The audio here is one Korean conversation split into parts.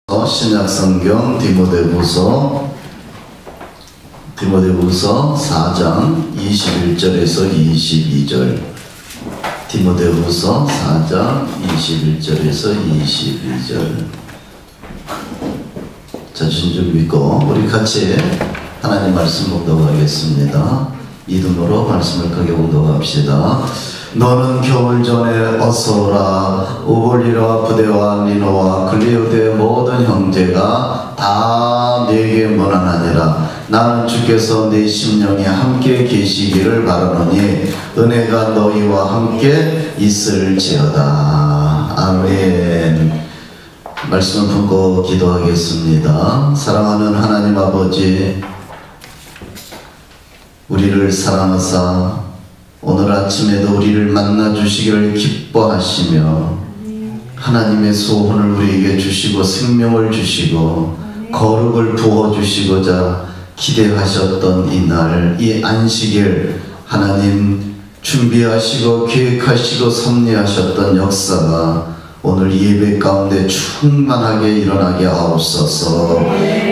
신약성경 디모데후서 4장 21절에서 22절. 디모데후서 4장 21절에서 22절. 자신 좀 믿고 우리 같이 하나님 말씀 봉독하겠습니다. 믿음으로 말씀을 크게 봉독합시다. 너는 겨울 전에 어서 오라. 오볼리와 부데와 니노와 글리오데의 모든 형제가 다 내게 문안하니라. 나는 주께서 내 심령에 함께 계시기를 바라노니 은혜가 너희와 함께 있을지어다. 아멘. 말씀을 품고 기도하겠습니다. 사랑하는 하나님 아버지, 우리를 사랑하사 오늘 아침에도 우리를 만나주시기를 기뻐하시며 하나님의 소원을 우리에게 주시고 생명을 주시고 거룩을 부어주시고자 기대하셨던 이날, 이 안식일 하나님 준비하시고 계획하시고 섭리하셨던 역사가 오늘 예배 가운데 충만하게 일어나게 하옵소서.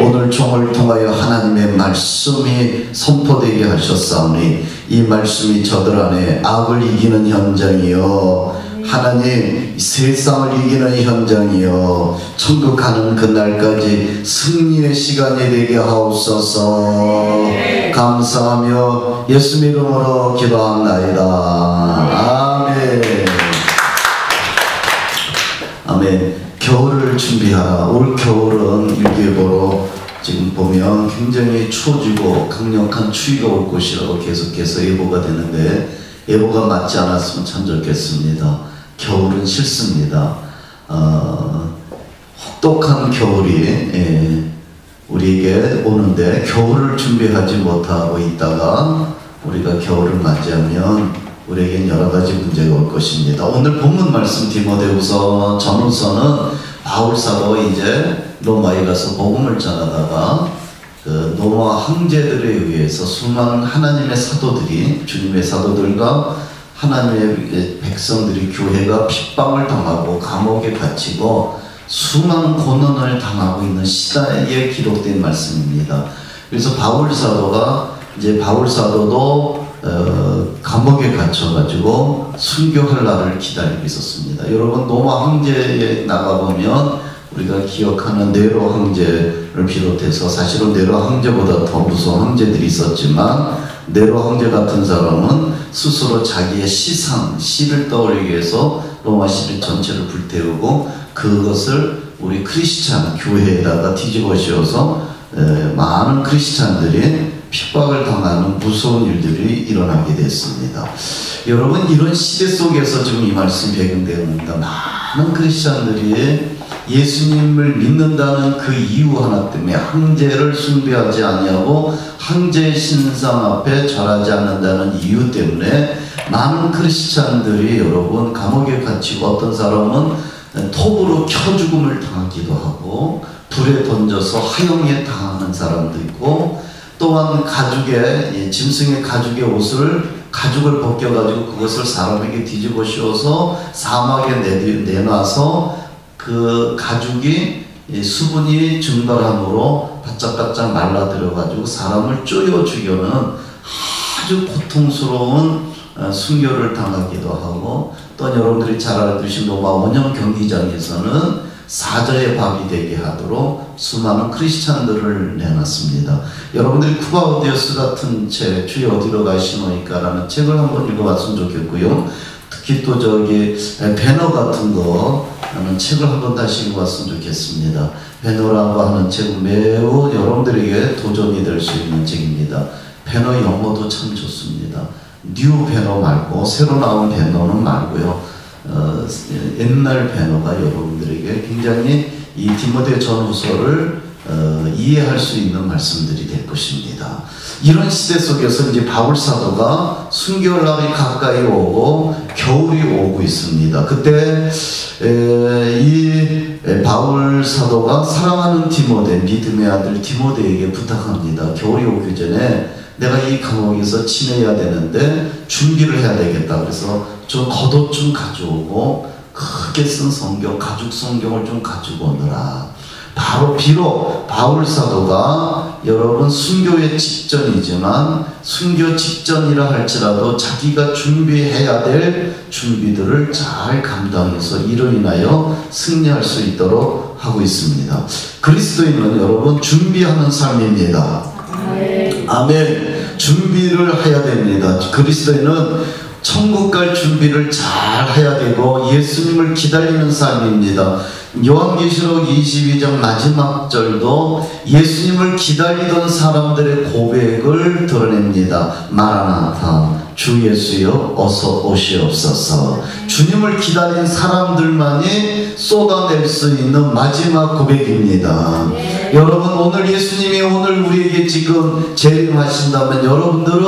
오늘 종을 통하여 하나님의 말씀이 선포되게 하셨사오니 이 말씀이 저들 안에 악을 이기는 현장이요, 하나님 세상을 이기는 현장이요, 천국 가는 그날까지 승리의 시간이 되게 하옵소서. 감사하며 예수 이름으로 기도합나이다. 아멘. 아멘. 겨울을 준비하라. 올 겨울은 일기예보로 지금 보면 굉장히 추워지고 강력한 추위가 올 것이라고 계속해서 예보가 되는데, 예보가 맞지 않았으면 참 좋겠습니다. 겨울은 싫습니다. 혹독한 겨울이 우리에게 오는데, 겨울을 준비하지 못하고 있다가 우리가 겨울을 맞이하면 우리에겐 여러 가지 문제가 올 것입니다. 오늘 본문 말씀 디모데후서 전후서는 바울사도 이제 로마에 가서 복음을 전하다가 그 로마 황제들에 의해서 수많은 하나님의 사도들이, 주님의 사도들과 하나님의 백성들이, 교회가 핍박을 당하고 감옥에 갇히고 수많은 고난을 당하고 있는 시대에 기록된 말씀입니다. 그래서 바울사도도 감옥에 갇혀가지고 순교할 날을 기다리고 있었습니다. 여러분, 로마 황제에 나가보면 우리가 기억하는 네로 황제를 비롯해서, 사실은 네로 황제보다 더 무서운 황제들이 있었지만, 네로 황제 같은 사람은 스스로 자기의 시를 떠올리기 위해서 로마 시리 전체를 불태우고 그것을 우리 크리스찬 교회에다가 뒤집어 씌워서 많은 크리스찬들이 핍박을 당하는 무서운 일들이 일어나게 됐습니다. 여러분, 이런 시대 속에서 지금 이 말씀이 배경되었습니다. 많은 크리스찬들이 예수님을 믿는다는 그 이유 하나 때문에 황제를 숭배하지 아니하고 황제의 신상 앞에 절하지 않는다는 이유 때문에 많은 크리스찬들이 여러분 감옥에 갇히고, 어떤 사람은 톱으로 켜 죽음을 당하기도 하고 불에 던져서 화형에 당하는 사람도 있고, 또한 짐승의 가죽의 가죽을 벗겨가지고 그것을 사람에게 뒤집어 씌워서 사막에 내놔서 그 가죽이 수분이 증발함으로 바짝바짝 말라들어가지고 사람을 쪼여 죽여는 아주 고통스러운 순교를 당하기도 하고, 또 여러분들이 잘 알듯이 로마 원형 경기장에서는 사자의 밥이 되게 하도록 수많은 크리스찬들을 내놨습니다. 여러분들이 쿠바우디오스 같은 책, 주여 어디로 가시노이까 라는 책을 한번 읽어봤으면 좋겠고요. 특히 또 배너 같은 거 라는 책을 한번 다시 읽어봤으면 좋겠습니다. 배너라고 하는 책은 매우 여러분들에게 도전이 될 수 있는 책입니다. 배너 영어도 참 좋습니다. 뉴 배너 말고, 새로 나온 배너는 말고요. 옛날 배너가 여러분들에게 굉장히 이 디모데 전후서를 이해할 수 있는 말씀들이 될 것입니다. 이런 시대 속에서 이제 바울 사도가 순교할 날이 가까이 오고 겨울이 오고 있습니다. 그때 이 바울 사도가 사랑하는 디모데, 믿음의 아들 디모데에게 부탁합니다. 겨울이 오기 전에 내가 이 감옥에서 지내야 되는데 준비를 해야 되겠다. 그래서 좀 겉옷 좀 가져오고 크게 쓴 성경, 가죽 성경을 좀 가지고 오느라. 바로 비록 바울 사도가 여러분 순교의 직전이지만 순교 직전이라 할지라도 자기가 준비해야 될 준비들을 잘 감당해서 이로 인하여 승리할 수 있도록 하고 있습니다. 그리스도인은 여러분 준비하는 삶입니다. 아멘. 준비를 해야 됩니다. 그리스도인은 천국 갈 준비를 잘 해야 되고 예수님을 기다리는 삶입니다. 요한계시록 22장 마지막 절도 예수님을 기다리던 사람들의 고백을 드러냅니다. 마라나타, 주 예수여 어서 오시옵소서. 주님을 기다린 사람들만이 쏟아낼 수 있는 마지막 고백입니다. 여러분, 오늘 예수님이 오늘 우리에게 지금 재림하신다면 여러분들은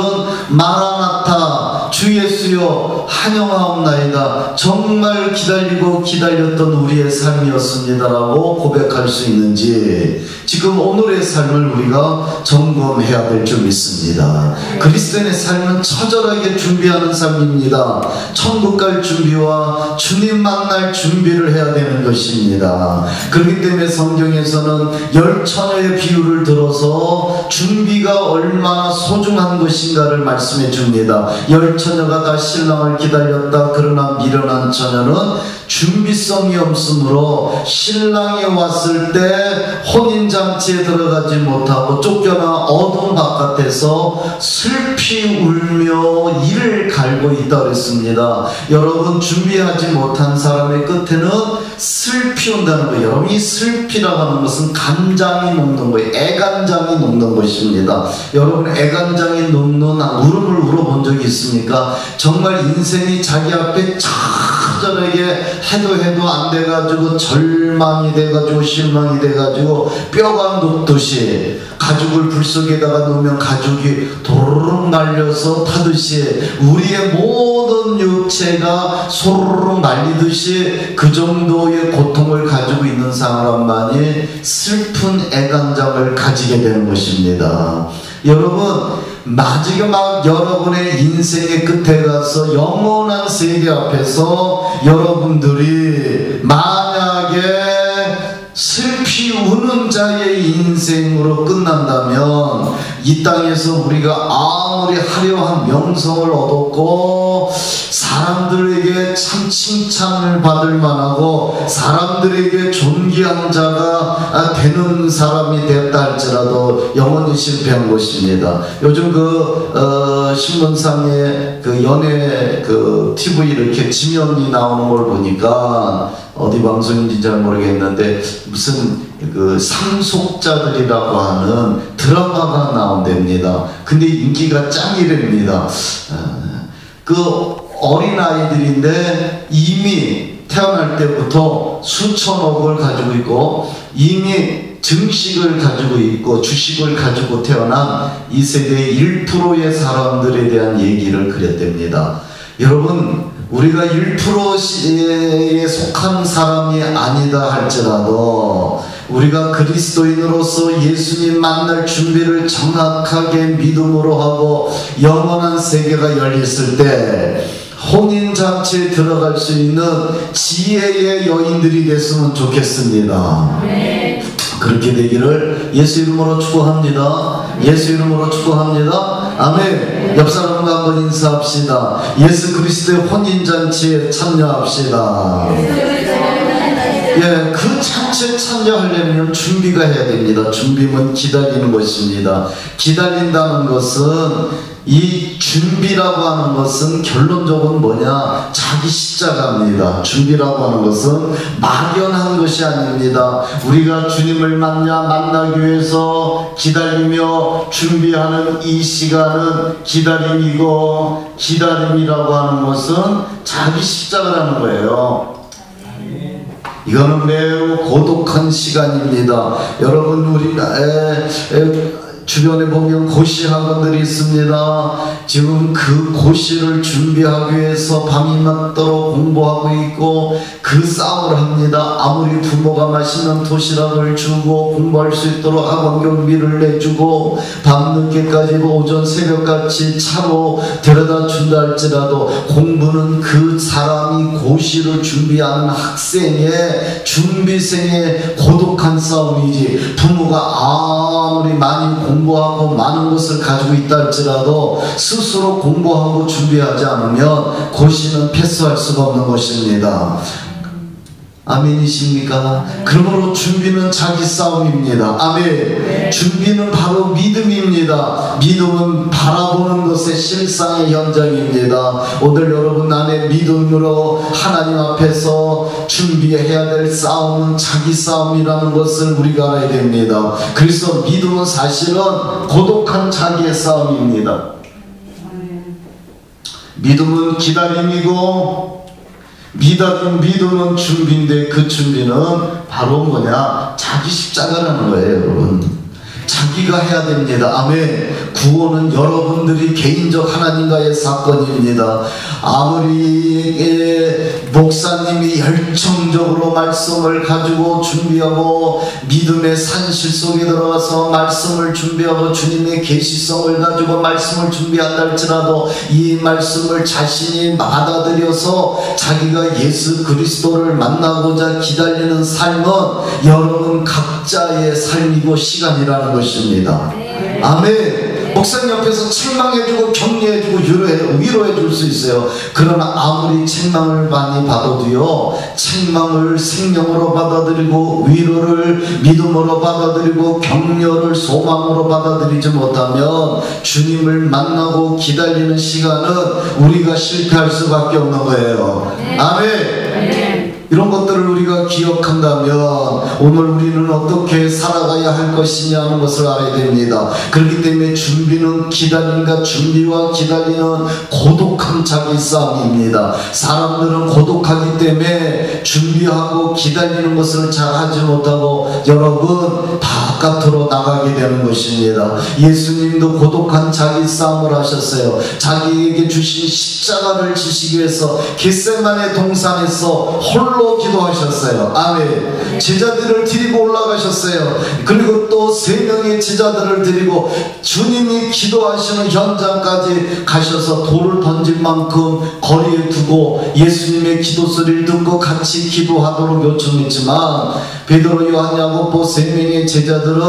마라나타, 주 예수여 환영하옵나이다, 정말 기다리고 기다렸던 우리의 삶이었습니다라고 고백할 수 있는지 지금 오늘의 삶을 우리가 점검해야 될 줄 믿습니다. 그리스도인의 삶은 처절하게 준비하는 삶입니다. 천국 갈 준비와 주님 만날 준비를 해야 되는 것입니다. 그렇기 때문에 성경에서는 열 처녀의 비유를 들어서 준비가 얼마나 소중한 것인가를 말씀해 줍니다. 열 처녀가 다 신랑을 기다렸다. 그러나 미련한 처녀는 준비성이 없으므로 신랑이 왔을 때 혼인잔치에 들어가지 못하고 쫓겨나 어둠 바깥에서 슬피 울며 이를 갈고 있다 그랬습니다. 여러분, 준비하지 못한 사람의 끝에는 슬피 온다는 거예요. 여러분, 이 슬피라고 하는 것은 간장이 녹는 거예요. 애간장이 녹는 것입니다. 여러분, 애간장이 녹는 울음을 울어본 적이 있습니까? 정말 인생이 자기 앞에 처절하게 해도 안 돼가지고 절망이 돼가지고 실망이 돼가지고 뼈가 녹듯이, 가죽을 불 속에다가 놓으면 가죽이 도르륵 말려서 타듯이 우리의 모든 육체가 소르륵 말리듯이 그 정도의 고통을 가지고 있는 사람만이 슬픈 애간장을 가지게 되는 것입니다. 여러분, 마지막 여러분의 인생의 끝에 가서 영원한 세계 앞에서 여러분들이 만약에 슬피 우는 자의 인생으로 끝난다면 이 땅에서 우리가 아무리 화려한 명성을 얻었고 사람들에게 참 칭찬을 받을 만하고 사람들에게 존귀한 자가 되는 사람이 됐다 할지라도 영원히 실패한 것입니다. 요즘 신문상에 연예 TV 이렇게 지면이 나오는 걸 보니까 어디 방송인지 잘 모르겠는데 무슨 상속자들이라고 하는 드라마가 나온답니다. 근데 인기가 짱이랍니다. 어린아이들인데 이미 태어날 때부터 수천억을 가지고 있고 이미 증식을 가지고 있고 주식을 가지고 태어난 이 세대의 1%의 사람들에 대한 얘기를 그렸답니다. 여러분, 우리가 1%에 속한 사람이 아니다 할지라도 우리가 그리스도인으로서 예수님 만날 준비를 정확하게 믿음으로 하고 영원한 세계가 열렸을 때 혼인잔치에 들어갈 수 있는 지혜의 여인들이 됐으면 좋겠습니다. 네. 그렇게 되기를 예수 이름으로 축복합니다. 예수 이름으로 축복합니다. 아멘. 옆 사람과 한번 인사합시다. 예수 그리스도의 혼인잔치에 참여합시다. 예, 그 잔치에 참여하려면 준비가 해야 됩니다. 준비는 기다리는 것입니다. 기다린다는 것은, 이 준비라고 하는 것은 결론적으로 뭐냐? 자기 십자가입니다. 준비라고 하는 것은 막연한 것이 아닙니다. 우리가 주님을 만나기 위해서 기다리며 준비하는 이 시간은 기다림이고, 기다림이라고 하는 것은 자기 십자가라는 거예요. 이거는 매우 고독한 시간입니다. 여러분, 우리가 주변에 보면 고시 학원들이 있습니다. 지금 그 고시를 준비하기 위해서 밤이 맞도록 공부하고 있고, 그 그 싸움을 합니다. 아무리 부모가 맛있는 도시락을 주고 공부할 수 있도록 학원 경비를 내주고 밤늦게까지 오전 새벽같이 차로 데려다 준다 할지라도 공부는 그 사람이 고시를 준비하는 학생의 준비생의 고독한 싸움이지, 부모가 아무리 많이 공부하고 많은 것을 가지고 있다 할지라도 스스로 공부하고 준비하지 않으면 고시는 패스할 수가 없는 것입니다. 아멘이십니까? 그러므로 준비는 자기 싸움입니다. 아멘. 준비는 바로 믿음입니다. 믿음은 바라보는 것의 실상의 현장입니다. 오늘 여러분 안에 믿음으로 하나님 앞에서 준비해야 될 싸움은 자기 싸움이라는 것을 우리가 알아야 됩니다. 그래서 믿음은 사실은 고독한 자기의 싸움입니다. 믿음은 기다림이고, 믿음은 준비인데, 그 준비는 바로 뭐냐? 자기 십자가라는 거예요, 여러분. 자기가 해야 됩니다. 아멘. 구원은 여러분들이 개인적 하나님과의 사건입니다. 아무리 목사님이 열정적으로 말씀을 가지고 준비하고 믿음의 산실 속에 들어가서 말씀을 준비하고 주님의 계시성을 가지고 말씀을 준비한다 할지라도 이 말씀을 자신이 받아들여서 자기가 예수 그리스도를 만나고자 기다리는 삶은 여러분 각자의 삶이고 시간이라는 것입니다. 아멘. 목사님 옆에서 책망해주고 격려해주고 위로해줄 수 있어요. 그러나 아무리 책망을 많이 받아도요, 책망을 생명으로 받아들이고 위로를 믿음으로 받아들이고 격려를 소망으로 받아들이지 못하면 주님을 만나고 기다리는 시간은 우리가 실패할 수밖에 없는 거예요. 아멘. 이런 것들을 우리가 기억한다면 오늘 우리는 어떻게 살아가야 할 것이냐는 것을 알아야 됩니다. 그렇기 때문에 준비는 기다림과 준비와 기다리는 고독한 자기 싸움입니다. 사람들은 고독하기 때문에 준비하고 기다리는 것을 잘 하지 못하고 여러분 바깥으로 나가게 되는 것입니다. 예수님도 고독한 자기 싸움을 하셨어요. 자기에게 주신 십자가를 지시기 위해서 겟세마네 동산에서 홀로 기도하셨어요. 아멘. 제자들을 데리고 올라가셨어요. 그리고 또 3명의 제자들을 데리고 주님이 기도하시는 현장까지 가셔서 돌을 던질 만큼 거리에 두고 예수님의 기도 소리를 듣고 같이 기도하도록 요청했지만 베드로, 요한, 야고보 3명의 제자들은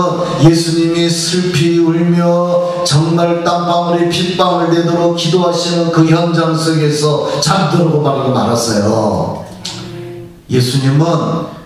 예수님이 슬피 울며 정말 땀방울에 핏방울 내도록 기도하시는 그 현장 속에서 잠들고 말았어요. 예수님은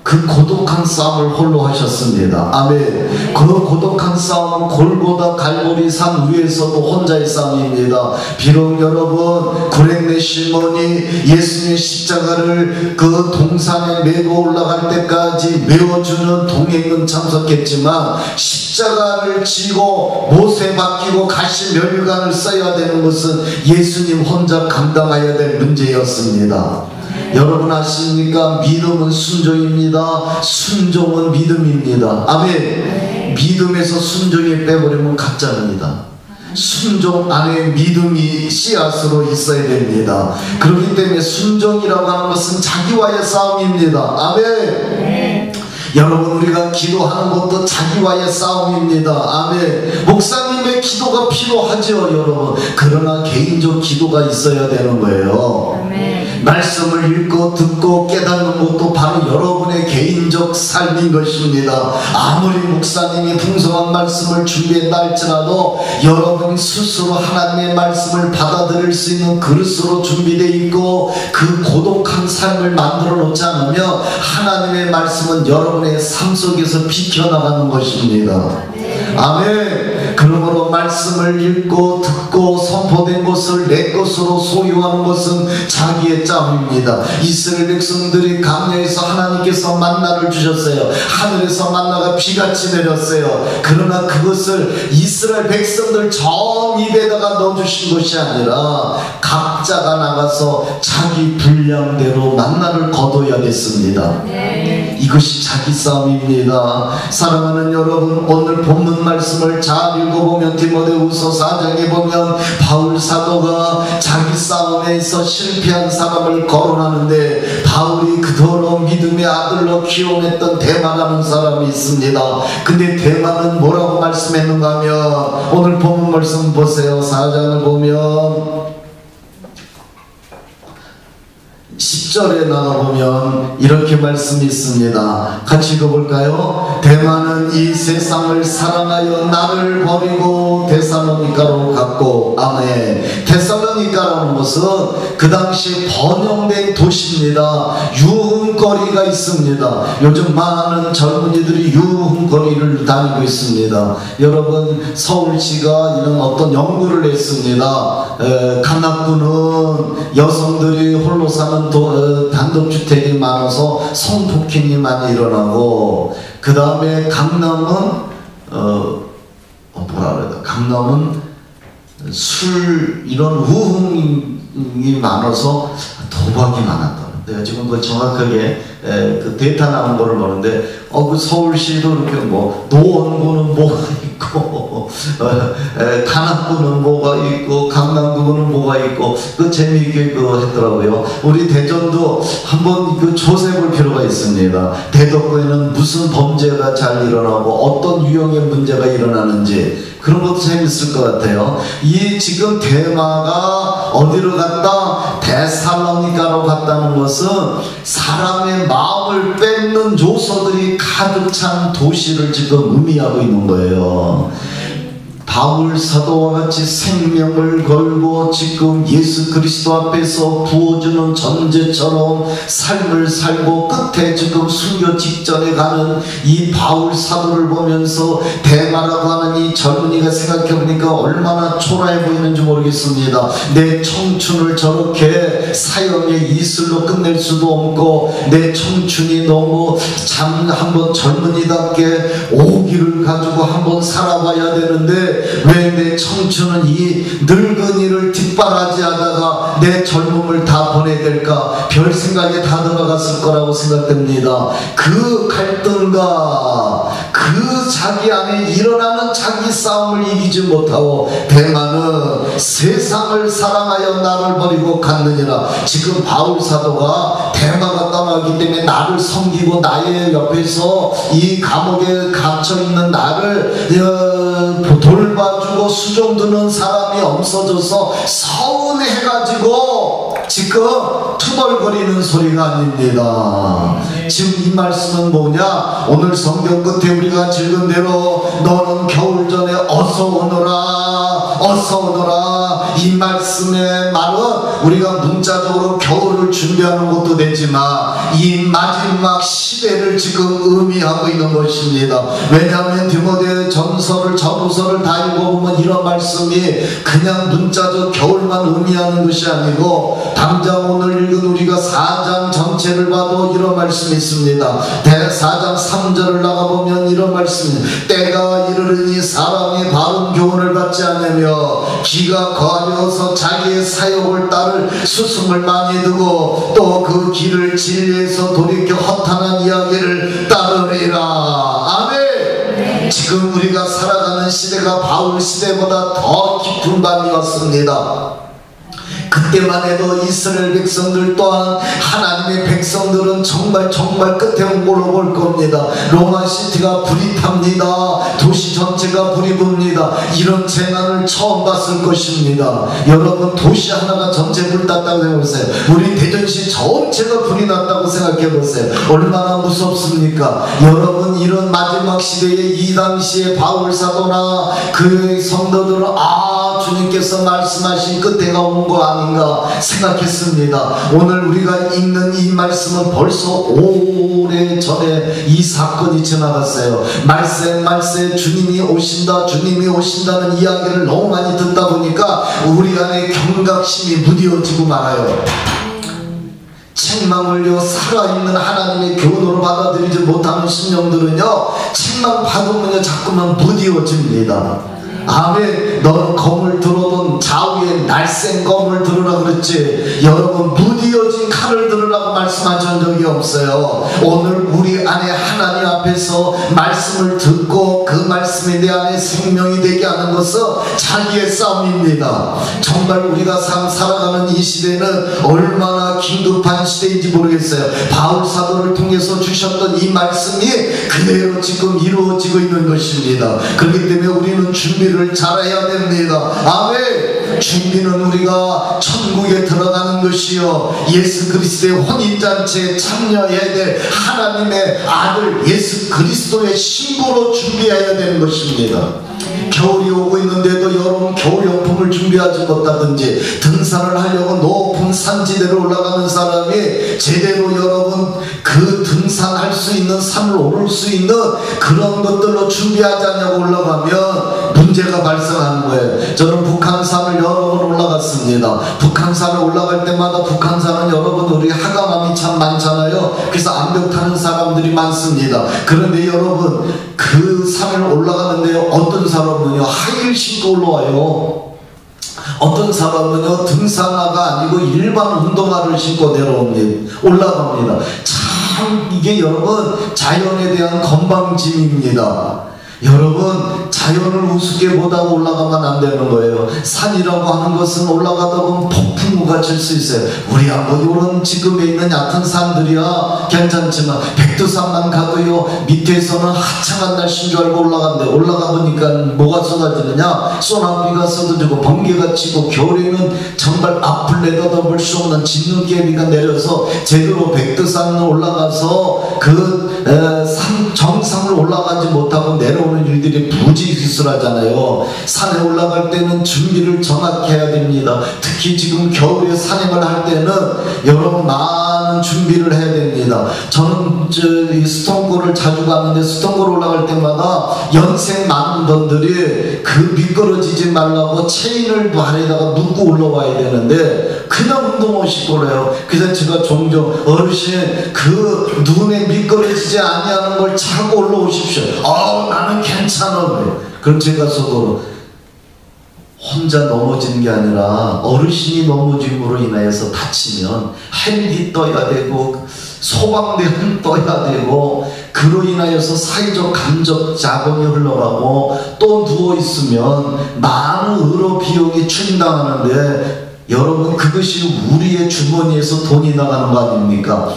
그 고독한 싸움을 홀로 하셨습니다. 아멘. 그 고독한 싸움은 골고다 갈보리 산 위에서도 혼자의 싸움입니다. 비록 여러분 구레네 시몬이 예수님의 십자가를 그 동산에 메고 올라갈 때까지 메워주는 동행은 참석했지만 십자가를 지고 못에 박히고 가시 멸관을 써야 되는 것은 예수님 혼자 감당해야 될 문제였습니다. 여러분 아십니까? 믿음은 순종입니다. 순종은 믿음입니다. 아멘. 믿음에서 순종이 빼버리면 가짜입니다. 순종 안에 믿음이 씨앗으로 있어야 됩니다. 그렇기 때문에 순종이라고 하는 것은 자기와의 싸움입니다. 아멘. 여러분 우리가 기도하는 것도 자기와의 싸움입니다. 아멘. 목사님의 기도가 필요하죠 여러분. 그러나 개인적 기도가 있어야 되는 거예요. 아멘. 말씀을 읽고 듣고 깨닫는 것도 바로 여러분의 개인적 삶인 것입니다. 아무리 목사님이 풍성한 말씀을 준비했다 할지라도 여러분 스스로 하나님의 말씀을 받아들일 수 있는 그릇으로 준비되어 있고 그 고독한 삶을 만들어 놓지 않으면 하나님의 말씀은 여러분의 삶 속에서 비켜나가는 것입니다. 아멘. 그러므로 말씀을 읽고 듣고 선포된 것을 내 것으로 소유하는 것은 자기의 짬입니다. 이스라엘 백성들이 강야에서 하나님께서 만나를 주셨어요. 하늘에서 만나가 비같이 내렸어요. 그러나 그것을 이스라엘 백성들 전 입에다가 넣어주신 것이 아니라 각자가 나가서 자기 분량대로 만나를 거둬야 됐습니다. 이것이 자기 싸움입니다. 사랑하는 여러분, 오늘 본문 모든 말씀을 잘 읽어보면 디모데후서 4장에 보면 바울 사도가 자기 싸움에서 실패한 사람을 거론하는데 바울이 그토록 믿음의 아들로 키워냈던 대마라는 사람이 있습니다. 근데 대마는 뭐라고 말씀했는가 하면 오늘 본문 말씀 보세요. 4장을 보면 10절에 나가보면 이렇게 말씀이 있습니다. 같이 읽어볼까요? 대마는 이 세상을 사랑하여 나를 버리고 데살로니가로 갔고, 아멘. 데살로니가라는 것은 그 당시 번영된 도시입니다. 유흥거리가 있습니다. 요즘 많은 젊은이들이 유흥거리를 다니고 있습니다. 여러분, 서울시가 이런 어떤 연구를 했습니다. 강남구는 여성들이 홀로 사는 단독주택이 많아서 성폭행이 많이 일어나고, 그 다음에 강남은 강남은 술 이런 우흥이 많아서 도박이 많았다. 내가 지금 그 정확하게 그 데이터 나온 거를 보는데 그 서울시도 이렇게 뭐 노원구는 뭐가 있고 강남구는 뭐가 있고 강남구는 뭐가 있고 그 재미있게 했더라고요. 우리 대전도 한번 그 조사해볼 필요가 있습니다. 대덕구에는 무슨 범죄가 잘 일어나고 어떤 유형의 문제가 일어나는지 그런 것도 재밌을 것 같아요. 이 지금 대마가 어디로 갔다? 데살로니가로 갔다는 것은 사람의 마음을 뺏는 요소들이 가득 찬 도시를 지금 의미하고 있는 거예요. 바울 사도와 같이 생명을 걸고 지금 예수 그리스도 앞에서 부어주는 전제처럼 삶을 살고 끝에 지금 순교 직전에 가는 이 바울 사도를 보면서 대마라고 하는 이 젊은이가 생각해보니까 얼마나 초라해 보이는지 모르겠습니다. 내 청춘을 저렇게 사형의 이슬로 끝낼 수도 없고 내 청춘이 너무 참 한번 젊은이답게 오기를 가지고 한번 살아봐야 되는데 왜 내 청춘은 이 늙은이를 뒷바라지 하다가 내 젊음을 다 보내야 될까? 별 생각에 다 들어갔을 거라고 생각됩니다. 그 갈등과 그 자기 안에 일어나는 자기 싸움을 이기지 못하고 대마는 세상을 사랑하여 나를 버리고 갔느니라. 지금 바울 사도가 대마가 떠나기 때문에 나를 섬기고 나의 옆에서 이 감옥에 갇혀있는 나를 돌봐주고 수종드는 사람이 없어져서 서운해가지고 지금 투덜거리는 소리가 아닙니다. 지금 이 말씀은 뭐냐? 오늘 성경 끝에 우리가 읽은 대로 너는 겨울 전에 어서 오너라 어서 오너라. 이 말씀의 말은 우리가 문자적으로 겨울을 준비하는 것도 되지만 이 마지막 시대를 지금 의미하고 있는 것입니다. 왜냐하면 디모데 전서를 전후서를 다 읽어보면 이런 말씀이 그냥 문자적 겨울만 의미하는 것이 아니고 당장 오늘 읽은 우리가 4장 전체를 봐도 이런 말씀이 있습니다. 4장 3절을 나가보면 이런 말씀이 때가 이르르니 사람이 바른 교훈을 받지 않으며 기가 거하여서 자기의 사욕을 따를 수승을 많이 두고 또 그 길을 진리에서 돌이켜 허탄한 이야기를 따르리라. 아멘. 지금 우리가 살아가는 시대가 바울 시대보다 더 깊은 밤이 왔습니다. 그때만 해도 이스라엘 백성들 또한 하나님의 백성들은 정말 끝에 올라올 겁니다. 로마시티가 불이 탑니다. 도시 전체가 불이 붑니다. 이런 재난을 처음 봤을 것입니다. 여러분 도시 하나가 전체 불 탔다고 생각해보세요. 우리 대전시 전체가 불이 났다고 생각해보세요. 얼마나 무섭습니까? 여러분 이런 마지막 시대에 이 당시에 바울 사도나 그 성도들은 주님께서 말씀하신 끝에가 온 거 아닌가 생각했습니다. 오늘 우리가 읽는 이 말씀은 벌써 오래전에 이 사건이 지나갔어요. 말세 주님이 오신다는 이야기를 너무 많이 듣다 보니까 우리 안에 경각심이 무뎌지고 말아요. 책망을요 살아있는 하나님의 교훈으로 받아들이지 못하는 심령들은요 책망 받으면요 자꾸만 무뎌집니다. 아멘. 너는 검을 들어도 좌우에 날쌘 검을 들으라 그랬지. 여러분 무디어진 칼을 들으라고 말씀하신 적이 없어요. 오늘 우리 안에 하나님 앞에서 말씀을 듣고 그 말씀이 내 안에 생명이 되게 하는 것은 자기의 싸움입니다. 정말 우리가 살아가는 이 시대는 얼마나 긴급한 시대인지 모르겠어요. 바울 사도를 통해서 주셨던 이 말씀이 그대로 지금 이루어지고 있는 것입니다. 그렇기 때문에 우리는 준비를 잘해야 됩니다. 아멘. 준비는 우리가 천국에 들어가는 것이요, 예수 그리스도의 혼인잔치에 참여해야 될 하나님의 아들 예수 그리스도의 신부로 준비해야 되는 것입니다. 겨울이 오고 있는데도 여러분 겨울용품을 준비하지 못하든지 등산을 하려고 높은 산지대로 올라가는 사람이 제대로 여러분 그 등산할 수 있는 산을 오를 수 있는 그런 것들로 준비하지 않냐고 올라가면 문제가 발생하는 거예요. 저는 북한산을 여러 번 올라갔습니다. 북한산을 올라갈 때마다 북한산은 여러분 우리 하가맘이 참 많잖아요. 그래서 암벽 타는 사람들이 많습니다. 그런데 여러분 그 산을 올라가는데 어떤 사람은요 하이힐 신고 올라와요. 어떤 사람은요 등산화가 아니고 일반 운동화를 신고 올라갑니다. 참 이게 여러분 자연에 대한 건방짐입니다. 여러분 자연을 우습게 보다가 올라가면 안 되는 거예요. 산이라고 하는 것은 올라가다 보면 폭풍우가 칠 수 있어요. 우리야 뭐 이런 지금에 있는 얕은 산들이야 괜찮지만 백두산만 가도요 밑에서는 화창한 날씨인 줄 알고 올라간대. 올라가 보니까 뭐가 쏟아지느냐, 소나비가 쏟아지고 번개가 치고 겨울에는 정말 앞을 내다볼 수 없는 진눈깨비가 내려서 제대로 백두산을 올라가서 그 산 정상을 올라가지 못하고 내려오는 일들이 부지기술하잖아요. 산에 올라갈 때는 준비를 정확히 해야 됩니다. 특히 지금 겨울에 산행을 할 때는 여러분 많은 준비를 해야 됩니다. 저는 이 스톤골을 자주 가는데 스톤골 올라갈 때마다 연생 많은 분들이 그 미끄러지지 말라고 체인을 발에다가 묶고 올라와야 되는데 그냥 운동화 신고 그래요. 그래서 제가 종종 어르신 그 눈에 미끄러지지 아니하는 걸 차고 올라오십시오. 나는 괜찮아. 그럼 제가 속으로 혼자 넘어지는 게 아니라 어르신이 넘어짐으로 인하여서 다치면 헬기 떠야 되고 소방대는 떠야 되고 그로 인하여서 사회적 감적 자본이 흘러가고 또 누워있으면 많은 의료 비용이 충당하는데 여러분 그것이 우리의 주머니에서 돈이 나가는 거 아닙니까?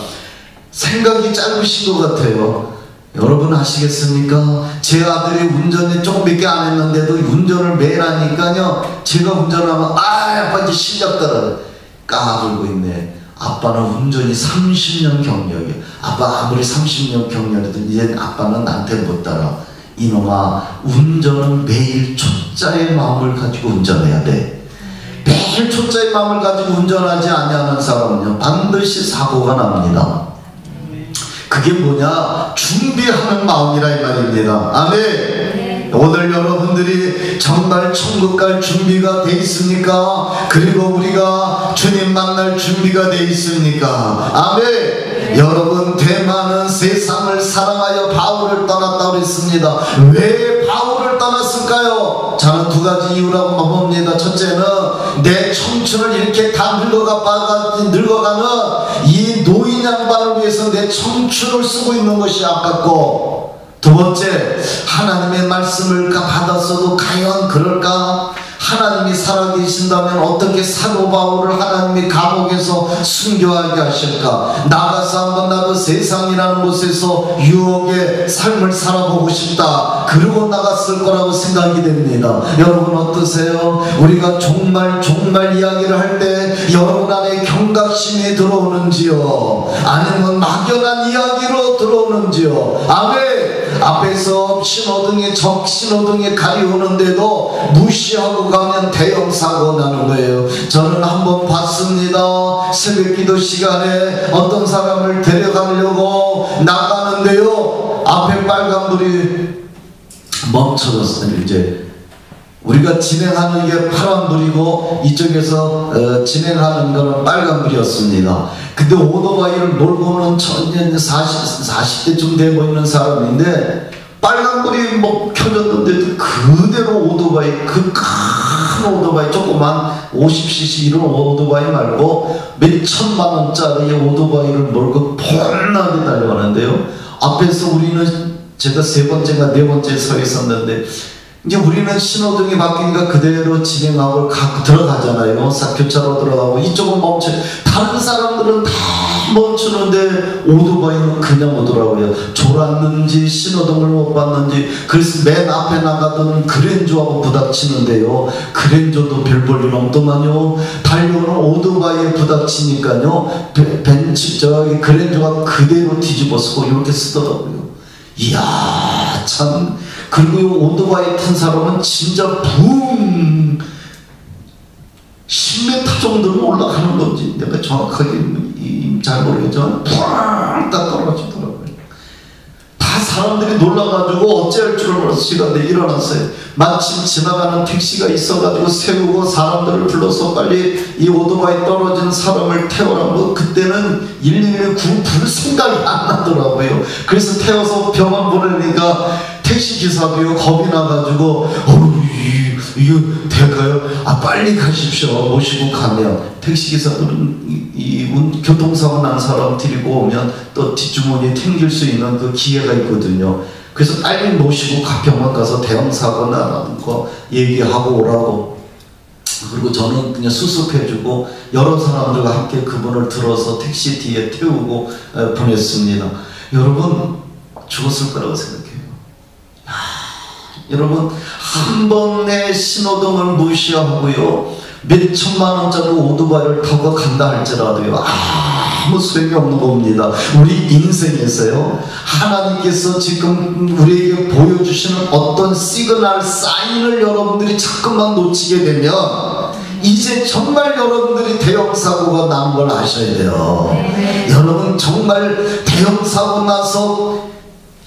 생각이 짧으신 것 같아요. 여러분 아시겠습니까? 제 아들이 운전을 조금밖에 안 했는데도 운전을 매일 하니까요 제가 운전하면 아빠 이제 실력 떨어져 까불고 있네. 아빠는 운전이 30년 경력이에요. 아빠 아무리 30년 경력이든 이제 아빠는 나한테 못 따라. 이놈아 운전은 매일 초짜의 마음을 가지고 운전해야 돼. 매일 초짜의 마음을 가지고 운전하지 아니하는 사람은요 반드시 사고가 납니다. 그게 뭐냐? 준비하는 마음이라 이 말입니다. 아멘. 오늘 여러분들이 정말 천국 갈 준비가 돼 있습니까? 그리고 우리가 주님 만날 준비가 돼 있습니까? 아멘. 여러분 대만은 세상을 사랑하여 바울을 떠났다고 했습니다. 왜 바울을 떠났을까요? 저는 두 가지 이유라고 봅니다. 첫째는 내 청춘을 이렇게 다 늙어가는 이 노인 양반을 위해서 내 청춘을 쓰고 있는 것이 아깝고, 두 번째 하나님의 말씀을 받았어도 과연 그럴까? 하나님이 살아계신다면 어떻게 사도 바울을 하나님이 감옥에서 순교하게 하실까? 나가서 한번 나도 세상이라는 곳에서 유혹의 삶을 살아보고 싶다. 그러고 나갔을 거라고 생각이 됩니다. 여러분 어떠세요? 우리가 정말 이야기를 할 때 여러분 안에 경각심이 들어오는지요? 아니면 막연한 이야기로 들어오는지요? 아멘. 앞에서 신호등에 적신호등에 가려오는데도 무시하고 가면 대형 사고 나는 거예요. 저는 한번 봤습니다. 새벽기도 시간에 어떤 사람을 데려가려고 나가는데요 앞에 빨간불이 멈춰졌어요. 이제 우리가 진행하는 게 파란불이고 이쪽에서 진행하는 거는 빨간불이었습니다. 근데 오토바이를 몰고는 40대쯤 돼 보이는 사람인데 빨간불이 뭐 켜졌는데도 그대로 오토바이, 그 큰 오토바이, 조그만 50cc 이런 오토바이 말고 몇 천만 원짜리 오토바이를 몰고 뻔하게 달려가는데요. 앞에서 우리는, 제가 세 번째가 네 번째 서 있었는데, 이제 우리는 신호등이 바뀌니까 그대로 진행하고 들어가잖아요. 교차로 들어가고, 이쪽은 멈춰. 다른 사람들은 다 멈추는데 오토바이는 그냥 오더라고요. 졸았는지 신호등을 못 봤는지. 그래서 맨 앞에 나가던 그랜저하고 부닥치는데요. 그랜저도 별 볼 일 없더만요. 달려오는 오토바이에 부닥치니까요, 벤츠 저기 그랜저가 그대로 뒤집어쓰고 이렇게 쓰더라고요. 이야, 참. 그리고 오토바이 탄 사람은 진짜 붕 10m 정도는 올라가는 건지 내가 정확하게 잘 모르겠지만 붕 딱 떨어지더라고요. 다 사람들이 놀라가지고 어찌할 줄을 몰라서 시간대 일어났어요. 마침 지나가는 택시가 있어가지고 세우고 사람들을 불러서 빨리 이 오토바이 떨어진 사람을 태우라고. 그때는 119 부를 생각이 안 나더라고요. 그래서 태워서 병원 보내니까 택시기사도요 겁이 나가지고 이거 될까요? 빨리 가십시오. 모시고 가면 택시기사들은 이 교통사고 난 사람 데리고 오면 또 뒷주머니에 튕길 수 있는 그 기회가 있거든요. 그래서 빨리 모시고 병원 가서 대형사고 나는 거 얘기하고 오라고. 그리고 저는 그냥 수습해주고 여러 사람들과 함께 그분을 들어서 택시 뒤에 태우고 보냈습니다. 여러분, 죽었을 거라고 생각해요. 여러분, 한 번의 신호등을 무시하고요, 몇 천만 원짜리 오토바이를 타고 간다 할지라도요, 아무 소용이 없는 겁니다. 우리 인생에서요, 하나님께서 지금 우리에게 보여주시는 어떤 시그널, 사인을 여러분들이 자꾸만 놓치게 되면 이제 정말 여러분들이 대형사고가 나는 걸 아셔야 돼요. 여러분, 정말 대형사고 나서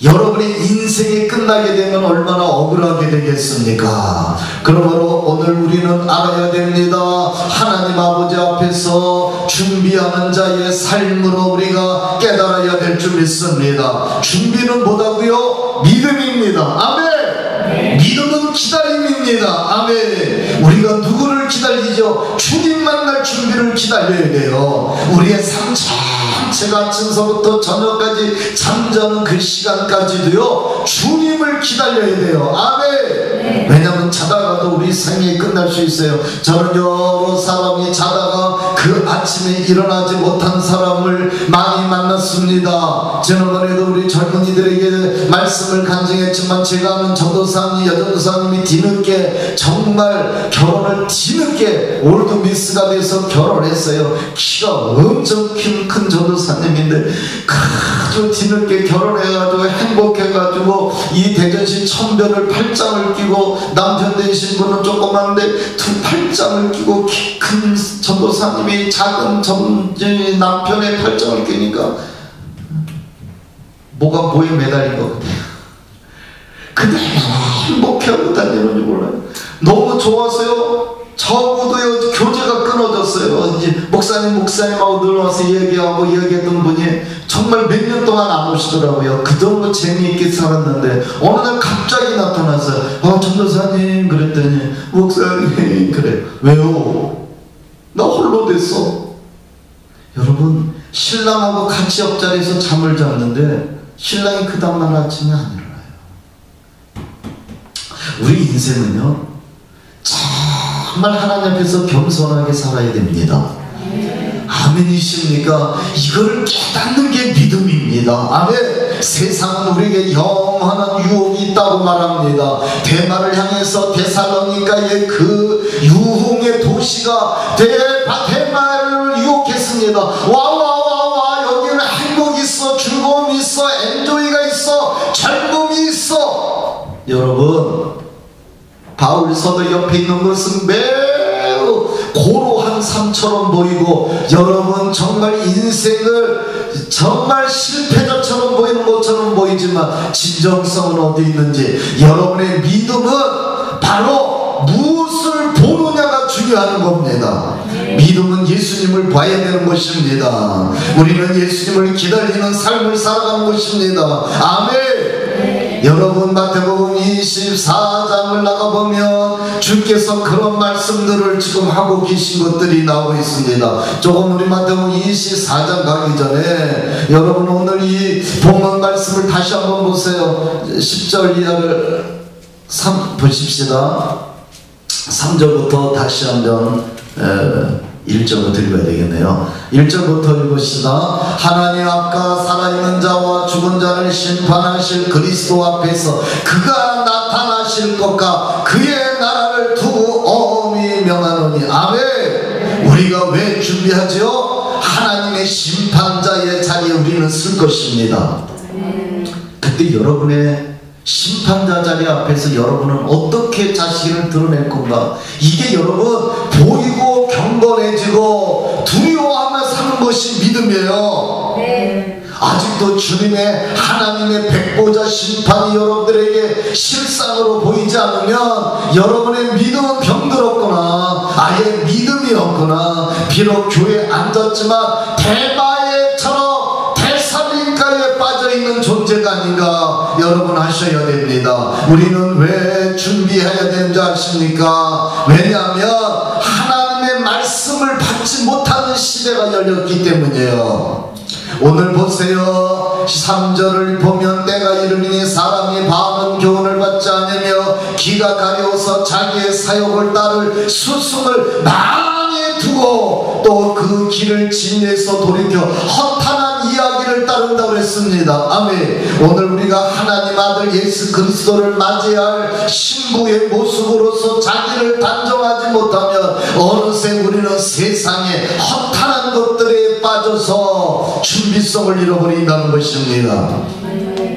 여러분의 인생이 끝나게 되면 얼마나 억울하게 되겠습니까? 그러므로 오늘 우리는 알아야 됩니다. 하나님 아버지 앞에서 준비하는 자의 삶으로 우리가 깨달아야 될 줄 믿습니다. 준비는 뭐다고요? 믿음입니다. 아멘. 믿음은 기다림입니다. 아멘. 우리가 누구를 기다리죠? 주님 만날 준비를 기다려야 돼요. 우리의 삶 전체가 아침서부터 저녁까지 잠자는 그 시간까지도요, 주님을 기다려야 돼요. 아멘. 왜냐하면 자다가도 우리 생이 끝날 수 있어요. 저는 여러 사람이 자다가 그 아침에 일어나지 못한 사람을 많이 만났습니다. 지난번에도 우리 젊은이들에게 말씀을 간증했지만, 제가 아는 전도사님, 여전도사님이 뒤늦게, 정말 결혼을 뒤늦게 올드미스가 돼서 결혼했어요. 키가 엄청 큰 전도사님인데 아주 뒤늦게 결혼해가지고 행복해가지고 이 대전시 천변을 8장을 끼고, 남편 되신 분은 조그만데 두 8장을 끼고 키 큰 전도사님이 작은 남편의 8장을 끼니까 뭐가 뭐에 매달린 것 같아요. 근데 행복해하고 다니는지 몰라요. 너무 좋아서요, 저보도요 교제가 끊어졌어요. 이제 목사님하고 들어와서 얘기했던 분이 정말 몇 년 동안 안 오시더라고요. 그동안 재미있게 살았는데 어느 날 갑자기 나타나서 전도사님, 그랬더니 목사님, 그래. 왜요? 나 홀로 됐어. 여러분, 신랑하고 같이 옆자리에서 잠을 잤는데 신랑이 그 다음날 아침에 안 일어나요. 우리 인생은요, 정말 하나님 앞에서 겸손하게 살아야 됩니다. 아멘이십니까? 이거를 깨닫는 게 믿음입니다. 아멘. 세상은 우리에게 영원한 유혹이 있다고 말합니다. 대만을 향해서 데살로니가의 그 유흥의 도시가 대만을 유혹했습니다. 와 여기는 행복이 있어, 즐거움이 있어, 엔조이가 있어, 젊음이 있어. 여러분, 바울 서도 옆에 있는 것은 매우 고로한 삶처럼 보이고, 여러분 정말 인생을 정말 실패자처럼 보이는 것처럼 보이지만 진정성은 어디 있는지, 여러분의 믿음은 바로 무엇을 보느냐가 중요한 겁니다. 믿음은 예수님을 봐야 되는 것입니다. 우리는 예수님을 기다리는 삶을 살아가는 것입니다. 아멘. 여러분 마태복음 24장을 나가보면 주께서 그런 말씀들을 지금 하고 계신 것들이 나오고 있습니다. 조금 우리 마태복음 24장 가기 전에 여러분 오늘 이 본문 말씀을 다시 한번 보세요. 10절 이하를 보십시다. 3절부터 다시 한번 1절부터 읽어야 되겠네요. 1절부터 읽읍시다. 하나님 앞과 살아있는 자와 죽은 자를 심판하실 그리스도 앞에서 그가 나타나실 것과 그의 나라를 두고 엄히 명하노니. 아멘. 우리가 왜 준비하죠? 하나님의 심판자의 자리에 우리는 쓸 것입니다. 그때 여러분의 심판자 자리 앞에서 여러분은 어떻게 자신을 드러낼 건가? 이게 여러분 보이고 경건해지고 두려워하며 사는 것이 믿음이에요. 네. 아직도 주님의 하나님의 백보자 심판이 여러분들에게 실상으로 보이지 않으면 여러분의 믿음은 병들었거나 아예 믿음이 없거나 비록 교회에 앉았지만 대마에처럼 대살림가에 빠져있는 존재가 아닌가 여러분 하셔야 됩니다. 우리는 왜 준비해야 되는지 아십니까? 왜냐하면 하나님의 말씀을 받지 못하는 시대가 열렸기 때문이에요. 오늘 보세요. 3절을 보면 때가 이르니 사람이 바라는 교훈을 받지 않으며 기가 가려워서 자기의 사욕을 따를 스승을 많이 두고 또 그 길을 진리에서 돌이켜 허탄한 이야기를 따른다고 했습니다. 아멘. 오늘 우리가 하나님 아들 예수 그리스도를 맞이할 신부의 모습으로서 자기를 단정하지 못하면 어느새 우리는 세상의 허탄한 것들에 빠져서 준비성을 잃어버린다는 것입니다.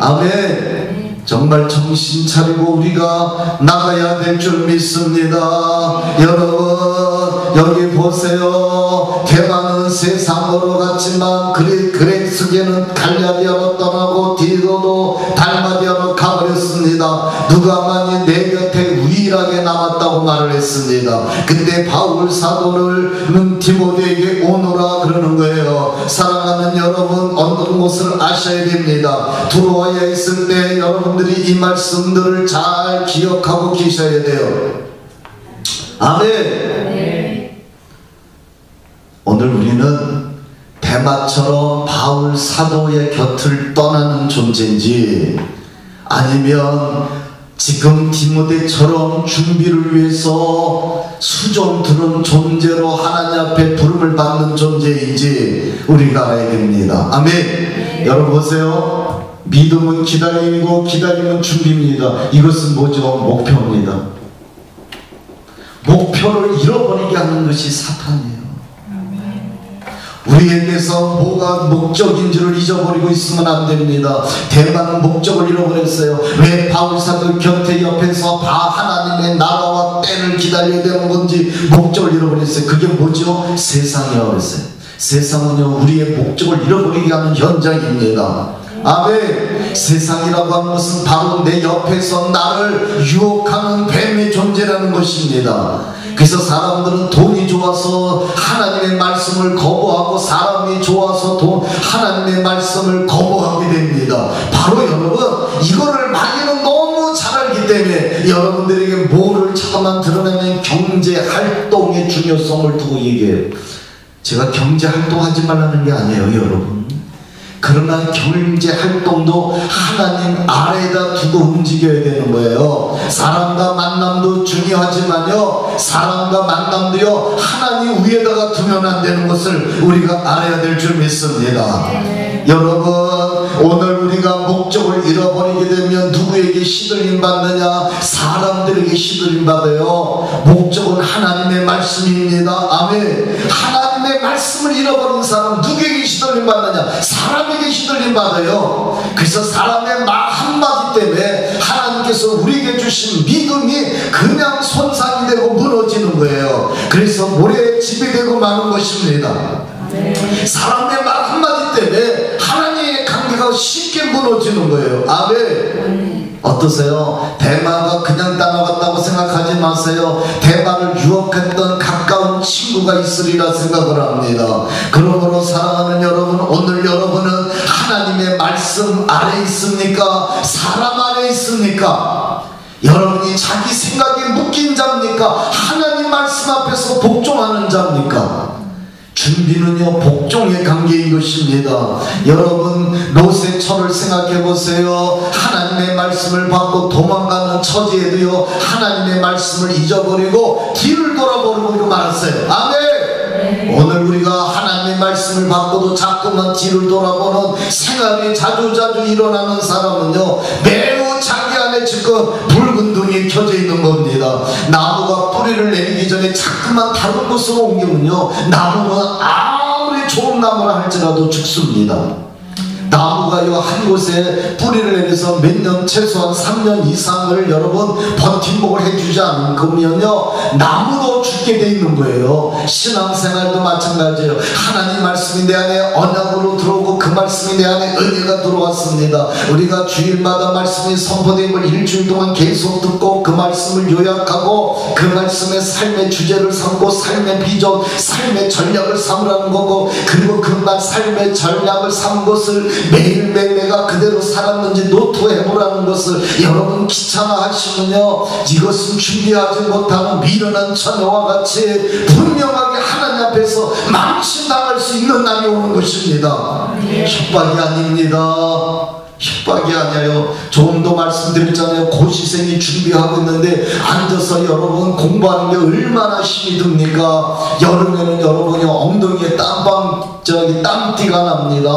아멘. 정말 정신 차리고 우리가 나가야 될 줄 믿습니다. 여러분 여기 보세요. 대만은 세상으로 갔지만 그레스게는 갈라디아로 떠나고 디도도 달마디아로 가버렸습니다. 누가만이 내 곁에 유일하게 남았다고 말을 했습니다. 근데 바울 사도는 디모데에게 오너라 그러는 거예요. 사랑하는 여러분 어떤 것을 아셔야 됩니다. 들어와야 있을 때 여러분들이 이 말씀들을 잘 기억하고 계셔야 돼요. 아멘. 오늘 우리는 대마처럼 바울 사도의 곁을 떠나는 존재인지 아니면 지금 디모데처럼 준비를 위해서 수종 들은 존재로 하나님 앞에 부름을 받는 존재인지 우리가 알아야 됩니다. 아멘. 여러분 보세요. 믿음은 기다림이고 기다림은 준비입니다. 이것은 뭐죠? 목표입니다. 목표를 잃어버리게 하는 것이 사탄이에요. 우리에게서 뭐가 목적인지를 잊어버리고 있으면 안 됩니다. 대만은 목적을 잃어버렸어요. 왜 바울 사도 곁에 옆에서 하나님의 나라와 때를 기다려야 되는 건지 목적을 잃어버렸어요. 그게 뭐죠? 세상이라고 했어요. 세상은요 우리의 목적을 잃어버리게 하는 현장입니다. 아멘. 세상이라고 하는 것은 바로 내 옆에서 나를 유혹하는 뱀의 존재라는 것입니다. 그래서 사람들은 돈이 좋아서 하나님의 말씀을 거부하고 사람이 좋아서 하나님의 말씀을 거부하게 됩니다. 바로 여러분 이거를 마귀는 너무 잘 알기 때문에 여러분들에게 뭐를 차만 드러내면 경제활동의 중요성을 두고 얘기해요. 제가 경제활동하지 말라는 게 아니에요 여러분. 그러나 경제활동도 하나님 아래에다 두고 움직여야 되는 거예요. 사람과 만남도 중요하지만요 사람과 만남도요 하나님 위에다가 두면 안 되는 것을 우리가 알아야 될 줄 믿습니다. 여러분 오늘 우리가 목적을 잃어버리게 되면 누구에게 시들림 받느냐? 사람들에게 시들림 받아요. 목적은 하나님의 말씀입니다. 아멘. 하나님의 말씀을 잃어버린 사람 누구에게 시들림 받느냐? 사람에게 시들림 받아요. 그래서 사람의 말 한마디 때문에 하나님께서 우리에게 주신 믿음이 그냥 손상이 되고 무너지는 거예요. 그래서 모래에 집이 되고 마는 것입니다. 사람의 말 한마디 때문에 하나님의 관계가 쉽게 무너지는 거예요. 아멘. 어떠세요? 대마가 그냥 따라갔다고 생각하지 마세요. 대마를 유혹했던 가까운 친구가 있으리라 생각을 합니다. 그러므로 사랑하는 여러분 오늘 여러분은 하나님의 말씀 아래 있습니까? 사람 아래 안에 있습니까? 여러분이 자기 생각에 묶인 자입니까? 하나님 말씀 앞에서 복종하는 자입니까? 준비는요, 복종의 관계인 것입니다. 여러분, 롯의 처를 생각해 보세요. 하나님의 말씀을 받고 도망가는 처지에도요, 하나님의 말씀을 잊어버리고 뒤를 돌아보고 말았어요. 아멘. 오늘 우리가 하나님의 말씀을 받고도 자꾸만 뒤를 돌아보는 생활이 자주자주 일어나는 사람은요, 매우 자기 안에 지금 붉은 등이 켜져 있는 겁니다. 나무가 뿌리를 내리기 전에 자꾸만 다른 곳으로 옮기면요, 나무는 아무리 좋은 나무라 할지라도 죽습니다. 나무가요, 한 곳에 뿌리를 내려서 몇 년, 최소한 3년 이상을 여러분 버팀목을 해주지 않으면요, 나무도 죽게 돼 있는 거예요. 신앙생활도 마찬가지예요. 하나님 말씀이 내 안에 언약으로 들어오고 그 말씀이 내 안에 은혜가 들어왔습니다. 우리가 주일마다 말씀이 선포된 걸 일주일 동안 계속 듣고 그 말씀을 요약하고 그 말씀의 삶의 주제를 삼고 삶의 비전, 삶의 전략을 삼으라는 거고, 그리고 그 삶의 전략을 삼은 것을 매일매일 내가 그대로 살았는지 노트해보라는 것을 여러분 귀찮아하시면요, 이것은 준비하지 못하는 미련한 처녀와 같이 분명하게 하나님 앞에서 망신당할 수 있는 날이 오는 것입니다. 협박이 아닙니다. 협박이 아니에요. 조금 더 말씀드렸잖아요. 고시생이 준비하고 있는데 앉아서 여러분 공부하는 게 얼마나 힘이 듭니까? 여름에는 여러분이 엉덩이에 땀띠가 납니다.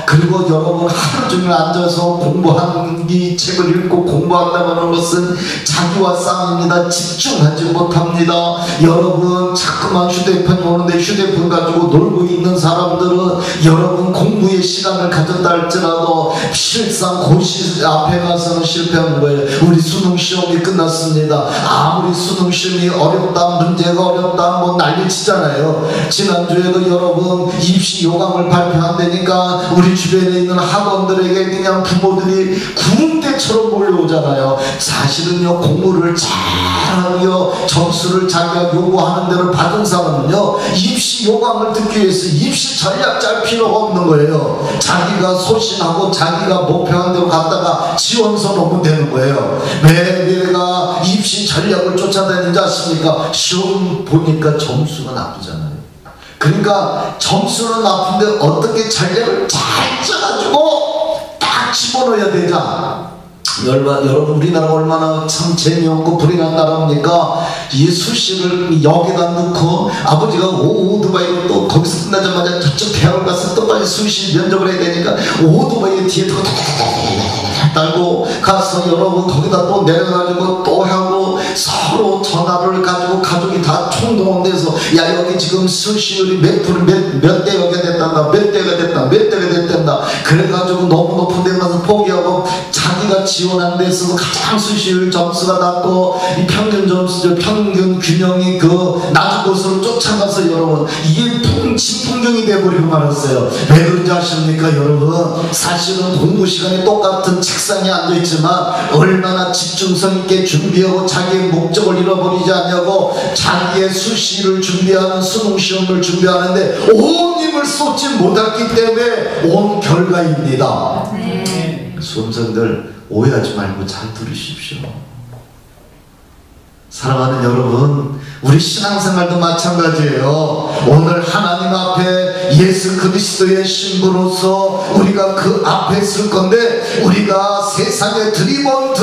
그리고 여러분 하루 종일 앉아서 공부하는 이 책을 읽고 공부한다고 하는 것은 자기와 싸움입니다. 집중하지 못합니다. 여러분 자꾸만 휴대폰이 오는데 휴대폰 가지고 놀고 있는 사람들은 여러분 공부의 시간을 가졌다 할지라도 실상 고시 앞에 가서는 실패한 거예요. 우리 수능 시험이 끝났습니다. 아무리 수능 시험이 어렵다, 문제가 어렵다, 뭐 난리치잖아요. 지난주에도 여러분 입시 요강을 발표한다니까 우리 주변에 있는 학원들에게 그냥 부모들이 구름대처럼 몰려오잖아요. 사실은요, 공부를 잘하며 점수를 자기가 요구하는 대로 받은 사람은요, 입시 요강을 듣기 위해서 입시 전략 짤 필요가 없는 거예요. 자기가 소신하고 자기가 목표한 대로 갔다가 지원서 놓으면 되는 거예요. 왜 내가 입시 전략을 쫓아다니는지 아십니까? 시험 보니까 점수가 나쁘잖아요. 그러니까 점수는 나쁜데 어떻게 전략을 잘 짜가지고 딱 집어넣어야 되자. 여러분 우리나라가 얼마나 참 재미없고 불행한 나라입니까? 이 수시를 여기다 넣고 아버지가 오토바이로 또 거기서 끝나자마자 저쪽 대학을 가서 또 빨리 수시 면접을 해야 되니까 오토바이 뒤에 두고 달고 가서 여러분 거기다 또 내려가지고 또 하고 서로 전화를 가지고 가족이 다 총동원돼서 야 여기 지금 수시율이 몇 대가 됐단다, 몇 대가 됐단다 그래가지고 너무 높은 데 가서 포기하고 자기가 지원한 데 있어서 가장 수시율 점수가 낮고 이 평균 점수, 평균 균형이 그 낮은 곳으로 쫓아가서 여러분 이게 진풍경이 돼버리고 말았어요. 왜 그런지 아십니까 여러분? 사실은 공부 시간에 똑같은 책상에 앉아있지만 얼마나 집중성 있게 준비하고 자기의 목적을 잃어버리지 않냐고 자기의 수시를 준비하는 수능 시험을 준비하는데 온 힘을 쏟지 못했기 때문에 온 결과입니다. 수험생들 오해하지 말고 잘 들으십시오. 사랑하는 여러분, 우리 신앙생활도 마찬가지예요. 오늘 하나님 앞에 예수 그리스도의 신부로서 우리가 그 앞에 있을 건데 우리가 세상에 드리번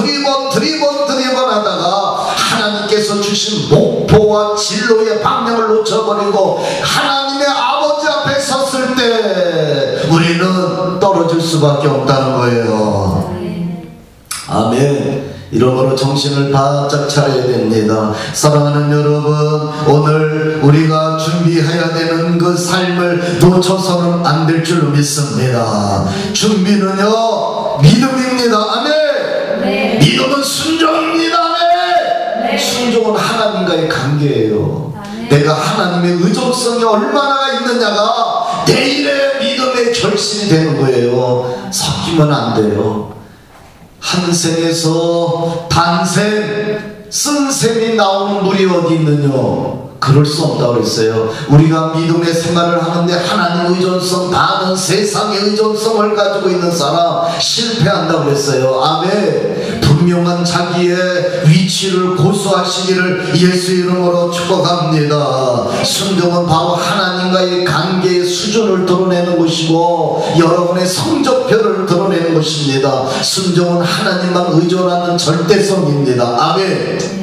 하다가 하나님께서 주신 목표와 진로의 방향을 놓쳐버리고 하나님의 아버지 앞에 섰을 때 우리는 떨어질 수밖에 없다는 거예요. 아멘. 이러므로 정신을 바짝 차려야 됩니다. 사랑하는 여러분, 오늘 우리가 준비해야 되는 그 삶을 놓쳐서는 안 될 줄로 믿습니다. 준비는요 믿음입니다. 아멘. 네. 믿음은 순종입니다. 아멘. 네. 순종은 하나님과의 관계예요. 아멘. 내가 하나님의 의존성이 얼마나 있느냐가 내일의 믿음의 결실이 되는 거예요. 섞이면 안 돼요. 한 샘에서 반샘, 쓴 샘이 나오는 물이 어디 있느냐? 그럴 수 없다고 그랬어요. 우리가 믿음의 생활을 하는데 하나님 의존성, 나는 세상의 의존성을 가지고 있는 사람 실패한다고 그랬어요. 아멘. 분명한 자기의 위치를 고수하시기를 예수 이름으로 축복합니다. 순종은 바로 하나님과의 관계의 수준을 드러내는 것이고 여러분의 성적표를 드러내는 것입니다. 순종은 하나님만 의존하는 절대성입니다. 아멘.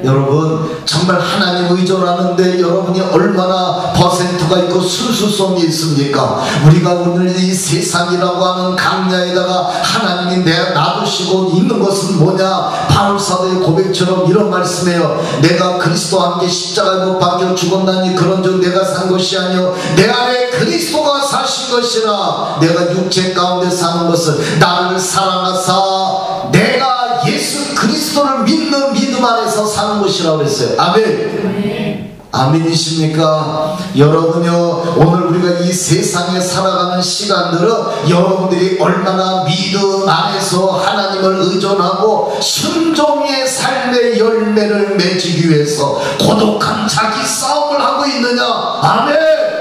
여러분 정말 하나님 의존하는데 여러분이 얼마나 퍼센트가 있고 순수성이 있습니까? 우리가 오늘 이 세상이라고 하는 강야에다가 하나님이 놔두시고 있는 것은 뭐냐? 바울사도의 고백처럼 이런 말씀이에요. 내가 그리스도와 함께 십자가에 못 박혀 죽었나니 그런즉 내가 산 것이 아니요 내 안에 그리스도가 사신 것이라. 내가 육체 가운데 사는 것은 나를 사랑하사 내가 예수 그리스도를 믿는 믿음 안에서 사는 것이라고 했어요. 아멘. 아멘이십니까? 여러분요, 오늘 우리가 이 세상에 살아가는 시간들은 여러분들이 얼마나 믿음 안에서 하나님을 의존하고 순종의 삶의 열매를 맺기 위해서 고독한 자기 싸움을 하고 있느냐? 아멘.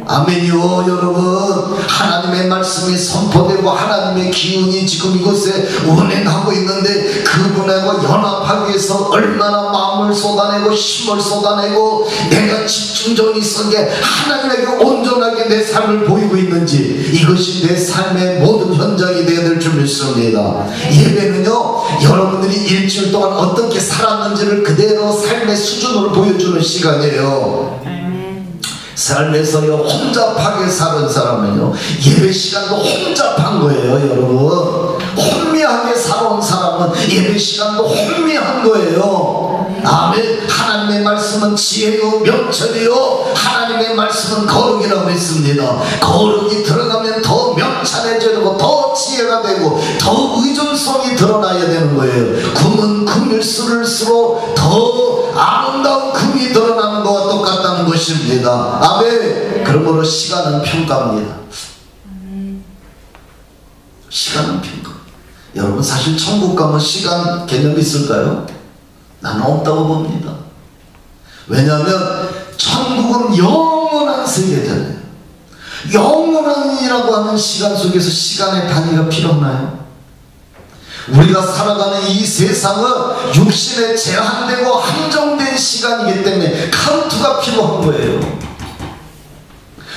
아멘이요. 여러분 하나님의 말씀이 선포되고 하나님의 기운이 지금 이곳에 운행하고 있는데 그분하고 연합하기 위해서 얼마나 마음을 쏟아내고 힘을 쏟아내고 내가 집중적으로 있었기에 하나님에게 온전하게 내 삶을 보이고 있는지 이것이 내 삶의 모든 현장이 되어야 될 줄 믿습니다. 예배는요 여러분들이 일주일 동안 어떻게 살았는지를 그대로 삶의 수준으로 보여주는 시간이에요. 삶에서요 혼잡하게 사는 사람은요 예배 시간도 혼잡한 거예요. 여러분 혼미하게 살아온 사람은 예배 시간도 혼미한 거예요. 아멘. 하나님의 말씀은 지혜요 명철이요 하나님의 말씀은 거룩이라고 했습니다. 거룩이 들어가면 더 명철해지고 더 지혜가 되고 더 의존성이 드러나야 되는 거예요. 금은 금일수록 더 아름다운 금이 드러나는 것과 똑같다는 것입니다. 아멘. 그러므로 시간은 평가입니다. 시간은 평가. 여러분 사실 천국 가면 시간 개념이 있을까요? 나는 없다고 봅니다. 왜냐하면 천국은 영원한 세계잖아요. 영원한이라고 하는 시간 속에서 시간의 단위가 필요 없나요? 우리가 살아가는 이 세상은 육신에 제한되고 한정된 시간이기 때문에 카운트가 필요한 거예요.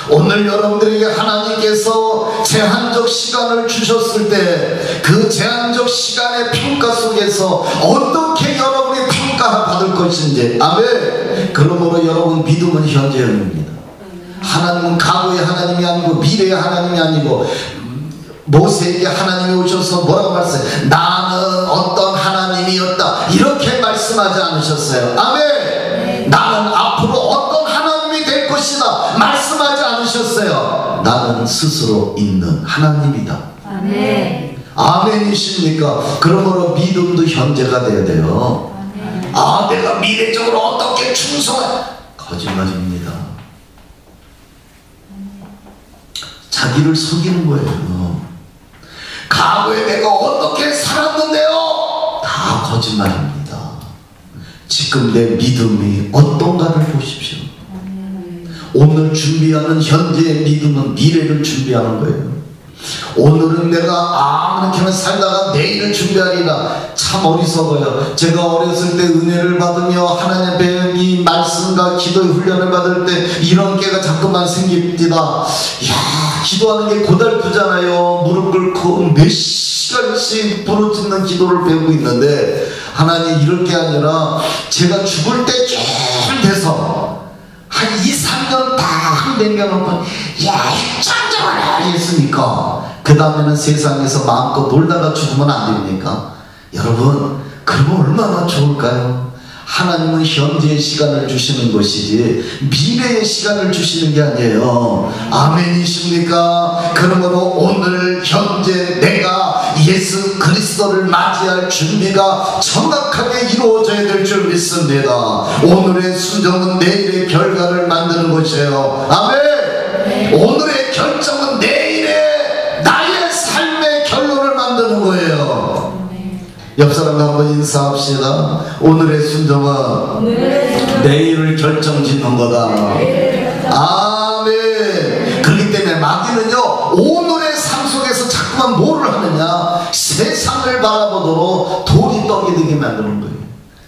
오늘 여러분들에게 하나님께서 제한적 시간을 주셨을 때 그 제한적 시간의 평가 속에서 어떻게 여러분이 평가받을 것인지. 아멘. 그러므로 여러분 믿음은 현재형입니다. 하나님은 과거의 하나님이 아니고 미래의 하나님이 아니고 모세에게 하나님이 오셔서 뭐라고 말했어요? 나는 어떤 하나님이었다 이렇게 말씀하지 않으셨어요. 아멘. 나는 앞으로 어떤 하나님이 될 것이다 말씀하지 않으셨어요. 나는 스스로 있는 하나님이다. 아멘. 아멘이십니까? 그러므로 믿음도 현재가 돼야 돼요. 아멘. 아 내가 미래적으로 어떻게 충성해? 거짓말입니다. 자기를 속이는 거예요. 과거에 내가 어떻게 살았는데요? 다 거짓말입니다. 지금 내 믿음이 어떤가를 보십시오. 오늘 준비하는 현재의 믿음은 미래를 준비하는 거예요. 오늘은 내가 아무렇게나 살다가 내일을 준비하리라. 참 어리석어요. 제가 어렸을 때 은혜를 받으며 하나님 앞에 이 말씀과 기도의 훈련을 받을 때 이런 깨가 자꾸만 생깁니다. 이야, 기도하는 게 고달프잖아요. 무릎 꿇고 몇 시간씩 부르짖는 기도를 배우고 있는데 하나님 이럴 게 아니라 제가 죽을 때쯤 돼서 한 2-3년 딱 남겨놓고 야 짱짱을 했으니까 그 다음에는 세상에서 마음껏 놀다가 죽으면 안 됩니까? 여러분 그러면 얼마나 좋을까요? 하나님은 현재의 시간을 주시는 것이지 미래의 시간을 주시는 게 아니에요. 아멘이십니까? 그러므로 오늘 현재 내가 예수 그리스도를 맞이할 준비가 정확하게 이루어져야 될 줄 믿습니다. 오늘의 순종은 내일의 결과를 만드는 것이에요. 아멘. 오늘의 결정은 내일의 나의 삶의 결론을 만드는 거예요. 옆 사람과 한번 인사합시다. 오늘의 순종은 내일을 결정짓는 거다. 아멘. 그렇기 때문에 마귀는요 오늘의 삶 속에서 자꾸만 뭐를 하느냐, 세상 세상을 바라보도록 돌이 떡이 되게 만드는 거예요.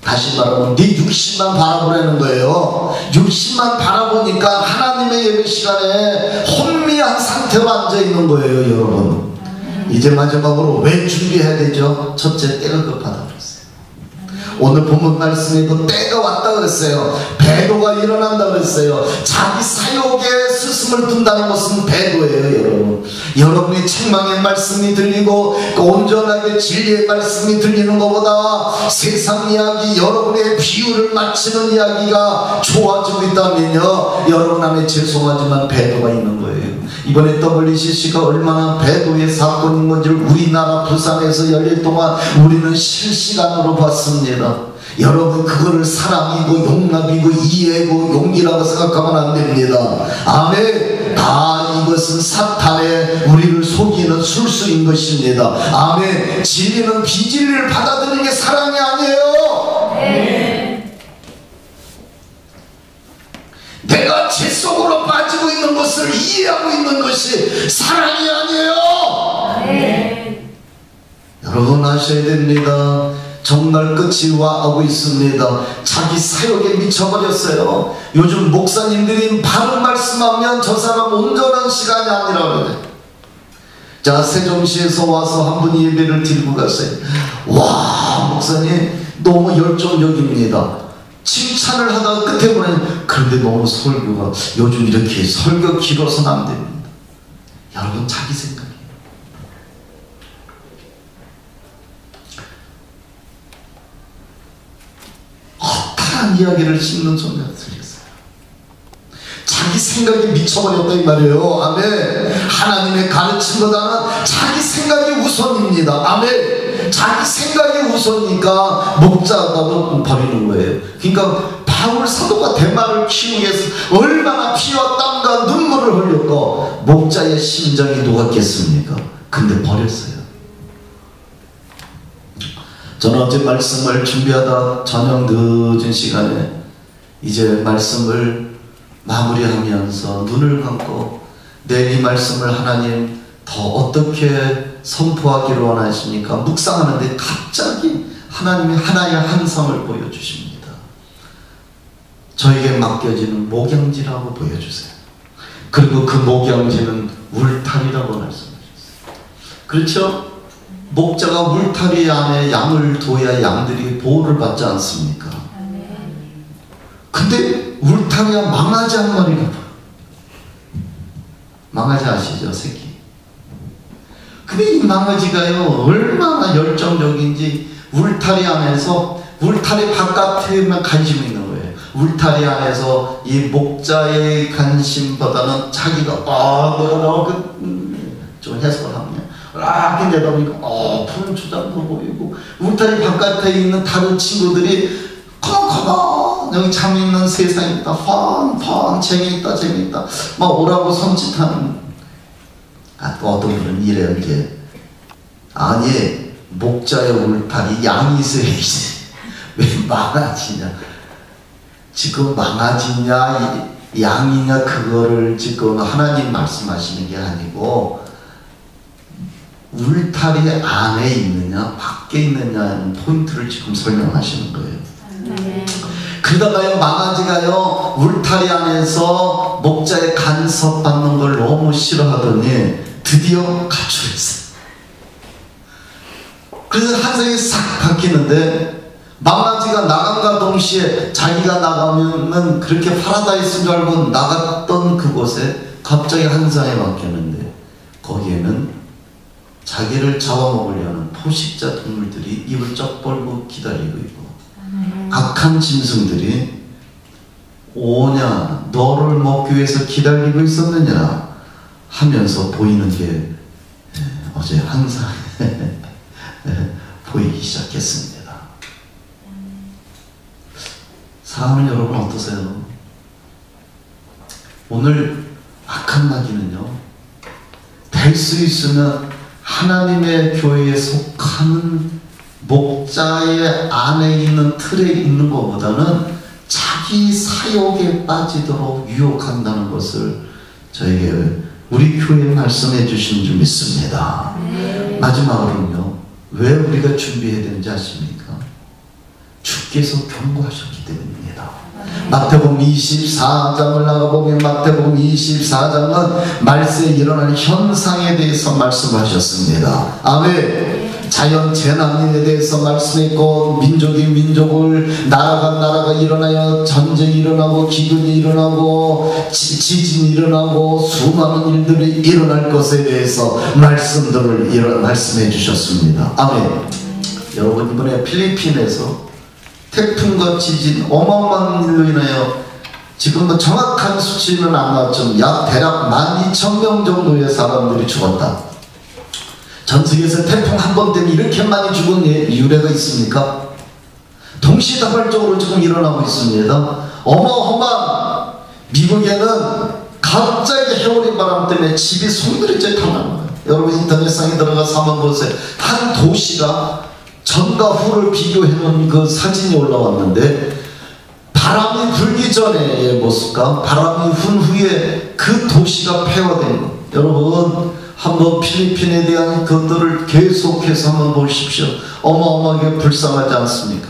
다시 말하면 네 육신만 바라보라는 거예요. 육신만 바라보니까 하나님의 예배 시간에 혼미한 상태로 앉아있는 거예요. 여러분, 이제 마지막으로 왜 준비해야 되죠? 첫째, 때가 급하다 그랬어요. 오늘 본문 말씀에도 때가 왔다 그랬어요. 배도가 일어난다 그랬어요. 자기 사욕에 스승을 둔다는 것은 배도예요. 여러분, 여러분이 책망의 말씀이 들리고 온전하게 진리의 말씀이 들리는 것보다 세상 이야기, 여러분의 비유를 맞추는 이야기가 좋아지고 있다면요, 여러분 안에 죄송하지만 배도가 있는 거예요. 이번에 WCC가 얼마나 배도의 사건인 건지를 우리나라 부산에서 열릴 동안 우리는 실시간으로 봤습니다. 여러분, 그거를 사랑이고 용납이고 이해고 용기라고 생각하면 안 됩니다. 아멘. 다 이것은 사탄의 우리를 속이는 술수인 것입니다. 아멘. 진리는 비진리를 받아들이는 게 사랑이 아니에요. 네. 내가 죄 속으로 빠지고 있는 것을 이해하고 있는 것이 사랑이 아니에요. 네. 여러분 아셔야 됩니다. 정말 끝이 와오고 있습니다. 자기 사욕에 미쳐버렸어요. 요즘 목사님들이 바른 말씀하면 저 사람 온전한 시간이 아니라 그래. 자, 세종시에서 와서 한 분이 예배를 드리고 갔어요. 와, 목사님 너무 열정적입니다. 칭찬을 하다가 끝에 보면, 그런데 너무 설교가 요즘 이렇게 설교 길어서는 안 됩니다. 여러분, 자기 생각이에요. 허탈한 이야기를 씹는 소리가 들렸어요. 자기 생각이 미쳐버렸다 이 말이에요. 아멘. 하나님의 가르침보다는 자기 생각이 우선입니다. 아멘. 자기 생각이 우선이니까 목자가도 버리는 거예요. 그러니까 바울 사도가 대마를 키우기 위해서 얼마나 피와 땀과 눈물을 흘렸고 목자의 심정이 녹았겠습니까? 근데 버렸어요. 저는 어제 말씀을 준비하다 저녁 늦은 시간에 이제 말씀을 마무리하면서 눈을 감고 내일 이 말씀을 하나님 더 어떻게 선포하기를 원하십니까? 묵상하는데 갑자기 하나님이 하나의 한상을 보여주십니다. 저에게 맡겨지는 목양지라고 보여주세요. 그리고 그 목양지는 울타리라고 말씀하셨어요. 그렇죠? 목자가 울타리 안에 양을 둬야 양들이 보호를 받지 않습니까? 근데 울타리에 망아지 한 마리가 보여. 망아지 아시죠? 새끼. 근데 이 망아지가요 얼마나 열정적인지 울타리 안에서, 울타리 바깥에만 관심이 있는 거예요. 울타리 안에서 이 목자의 관심보다는 자기가 좀 해석을 하면 이렇게 되다 보니까 푸른 초장도 보이고 울타리 바깥에 있는 다른 친구들이 커먼 여기 재미있는 세상이 있다, 펑펑 재미있다 재미있다 막 오라고 손짓하는. 또 어떤 분은 이래요. 이게 아니 목자의 울타리 양이 있어야지 왜 망아지냐, 지금 망아지냐 양이냐 그거를 지금 하나님 말씀하시는 게 아니고 울타리 안에 있느냐 밖에 있느냐는 포인트를 지금 설명하시는 거예요. 그러다가요 망아지가요 울타리 안에서 목자의 간섭받는 걸 너무 싫어하더니 드디어 가출했어요. 그래서 한상이 싹 바뀌는데 망아지가 나감과 동시에 자기가 나가면은 그렇게 파라다이스인 줄 알고 나갔던 그곳에 갑자기 한상이 바뀌었는데 거기에는 자기를 잡아먹으려는 포식자 동물들이 입을 쩍 벌고 기다리고 있고 악한 짐승들이 오냐 너를 먹기 위해서 기다리고 있었느냐 하면서 보이는 게 어제 항상 보이기 시작했습니다. 사람은 여러분 어떠세요? 오늘 악한 마귀는요 될 수 있으면 하나님의 교회에 속하는 목자의 안에 있는 틀에 있는 것보다는 자기 사욕에 빠지도록 유혹한다는 것을 저에게 우리 교회에 말씀해 주신 줄 믿습니다. 마지막으로는요 왜 우리가 준비해야 되는지 아십니까? 주께서 경고하셨기 때문입니다. 마태복음 24장을 나가보면 마태복음 24장은 말세에 일어날 현상에 대해서 말씀하셨습니다. 아멘. 자연 재난에 대해서 말씀했고, 민족이 민족을, 나라가 일어나야 전쟁이 일어나고 기근이 일어나고 지진이 일어나고 수많은 일들이 일어날 것에 대해서 말씀들을 말씀해 주셨습니다. 아멘. 여러분, 이번에 필리핀에서 태풍과 지진 어마어마한 일로 인하여 지금 뭐 정확한 수치는 안 나왔지만 대략 12,000명 정도의 사람들이 죽었다. 전 세계에서 태풍 한 번 때문에 이렇게 많이 죽은 유례가 있습니까? 동시다발적으로 지금 일어나고 있습니다. 어마어마한, 미국에는 갑자기 해오리 바람 때문에 집이 송두리째 타는 거예요. 여러분 인터넷상에 들어가서 한번 보세요. 한 도시가 전과 후를 비교해 놓은 그 사진이 올라왔는데, 바람이 불기 전의 모습과 바람이 분 후에 그 도시가 폐허된 것. 여러분 한번 필리핀에 대한 것들을 계속해서 한번 보십시오. 어마어마하게 불쌍하지 않습니까?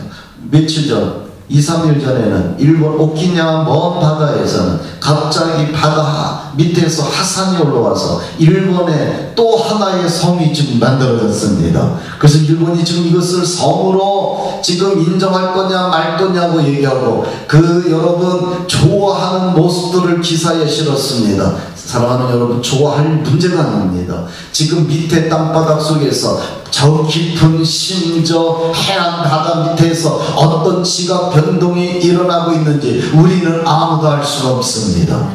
며칠 전, 2, 3일 전에는 일본 오키나와 먼 바다에서는 갑자기 바다 밑에서 하산이 올라와서 일본의 또 하나의 섬이 지금 만들어졌습니다. 그래서 일본이 지금 이것을 섬으로 지금 인정할 거냐 말 거냐고 얘기하고, 그 여러분 좋아하는 모습들을 기사에 실었습니다. 사랑하는 여러분, 좋아할 문제가 아닙니다. 지금 밑에 땅바닥 속에서 저 깊은 심저 해안 바다 밑에서 어떤 지각 변동이 일어나고 있는지 우리는 아무도 알 수가 없습니다.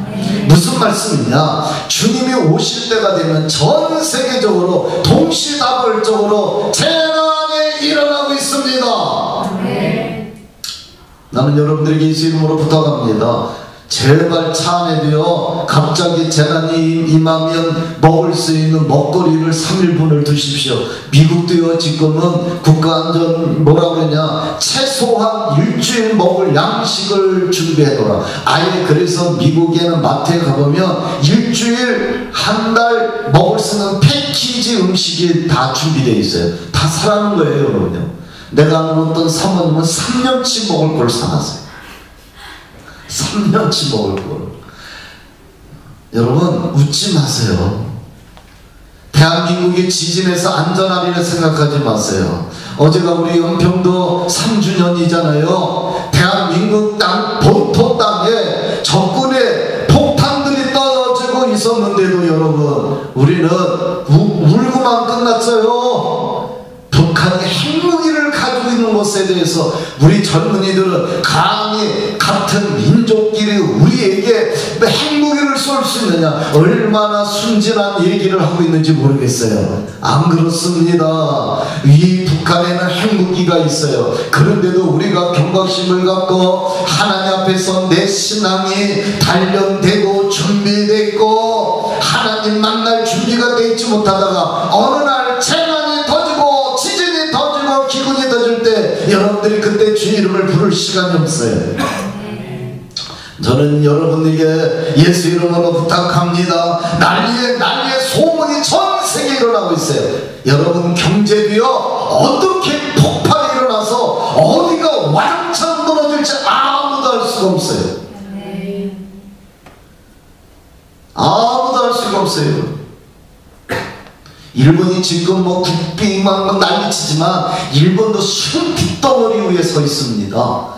무슨 말씀이냐? 주님이 오실 때가 되면 전 세계적으로 동시다발적으로 재난이 일어나고 있습니다. 나는 여러분들에게 예수 이름으로 부탁합니다. 제발 차 안에도요, 갑자기 재난이 임하면 먹을 수 있는 먹거리를 3일분을 드십시오. 미국도요, 지금은 국가안전 뭐라고 그러냐, 최소한 일주일 먹을 양식을 준비해둬라. 아예 그래서 미국에는 마트에 가보면 일주일, 한 달 먹을 수 있는 패키지 음식이 다 준비되어 있어요. 다 사라는 거예요, 여러분요. 내가 아는 어떤 사모님은 3년치 먹을 걸 사놨어요. 3년치 먹을 걸. 여러분 웃지 마세요. 대한민국이 지진에서 안전하리라 생각하지 마세요. 어제가 우리 연평도 3주년이잖아요. 대한민국 땅, 본토 땅에 적군의 폭탄들이 떨어지고 있었는데도 여러분 우리는 울고만 끝났어요. 북한이 핵무기를 가지고 있는 것에 대해서 우리 젊은이들은 감히 같은 민족끼리 우리에게 핵무기를 쏠 수 있느냐, 얼마나 순진한 얘기를 하고 있는지 모르겠어요. 안 그렇습니다. 이 북한에는 핵무기가 있어요. 그런데도 우리가 경각심을 갖고 하나님 앞에서 내 신앙이 단련되고 준비되고 하나님 만날 준비가 되어 있지 못하다가 어느 날 재난이 터지고 지진이 터지고 기근이 터질 때 여러분들이 그때 주의 이름을 부를 시간이 없어요. 저는 여러분에게 예수 이름으로 부탁합니다. 난리의 소문이 전 세계에 일어나고 있어요. 여러분 경제도요, 어떻게 폭발이 일어나서 어디가 왕창 무너질지 아무도 알 수가 없어요. 아무도 알 수가 없어요. 일본이 지금 뭐 국빈만 난리치지만 일본도 순 뒷덩어리 위에 서 있습니다.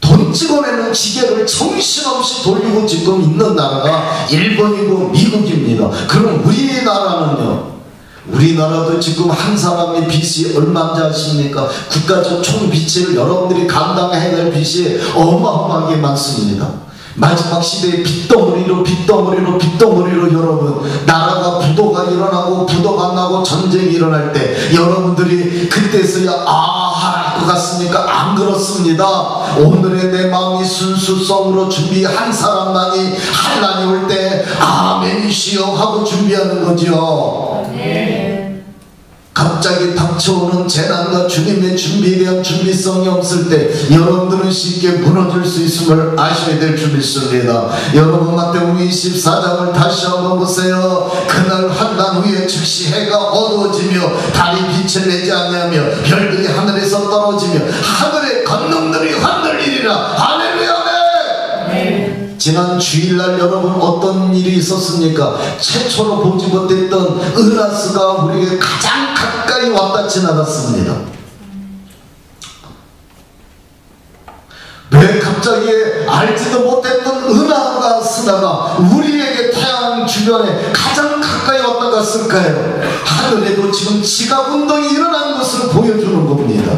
돈 찍어내는 기계를 정신없이 돌리고 지금 있는 나라가 일본이고 미국입니다. 그럼 우리나라는요? 우리나라도 지금 한 사람의 빚이 얼마인지 아십니까? 국가적 총 빚을 여러분들이 감당해야 될 빚이 어마어마하게 많습니다. 마지막 시대에 빚덩어리로 여러분 나라가 부도가 일어나고 부도가 나고 전쟁이 일어날 때 여러분들이 그때서야 할 것 같습니까? 안 그렇습니다. 오늘의 내 마음이 순수성으로 준비한 사람만이 하나님 올 때 아멘이시여 하고 준비하는 거죠. 갑자기 닥쳐오는 재난과 주님의 준비에 대한 준비성이 없을 때 여러분들은 쉽게 무너질 수 있음을 아셔야 될 줄 믿습니다. 여러분 마태복음 24장을 다시 한번 보세요. 그날 한단 후에 즉시 해가 어두워지며 달이 빛을 내지 않냐며 별들이 하늘에서 떨어지며 하늘의 건능들이 흔들리리라. 할렐루야. 네. 지난 주일날 여러분 어떤 일이 있었습니까? 최초로 보지 못했던 은하수가 우리에게 가장 가까이 왔다 지나갔습니다. 왜 갑자기 알지도 못했던 은하수가 우리에게 태양 주변에 가장 가까이 왔다 갔을까요? 하늘에도 지금 지각운동이 일어난 것을 보여주는 겁니다.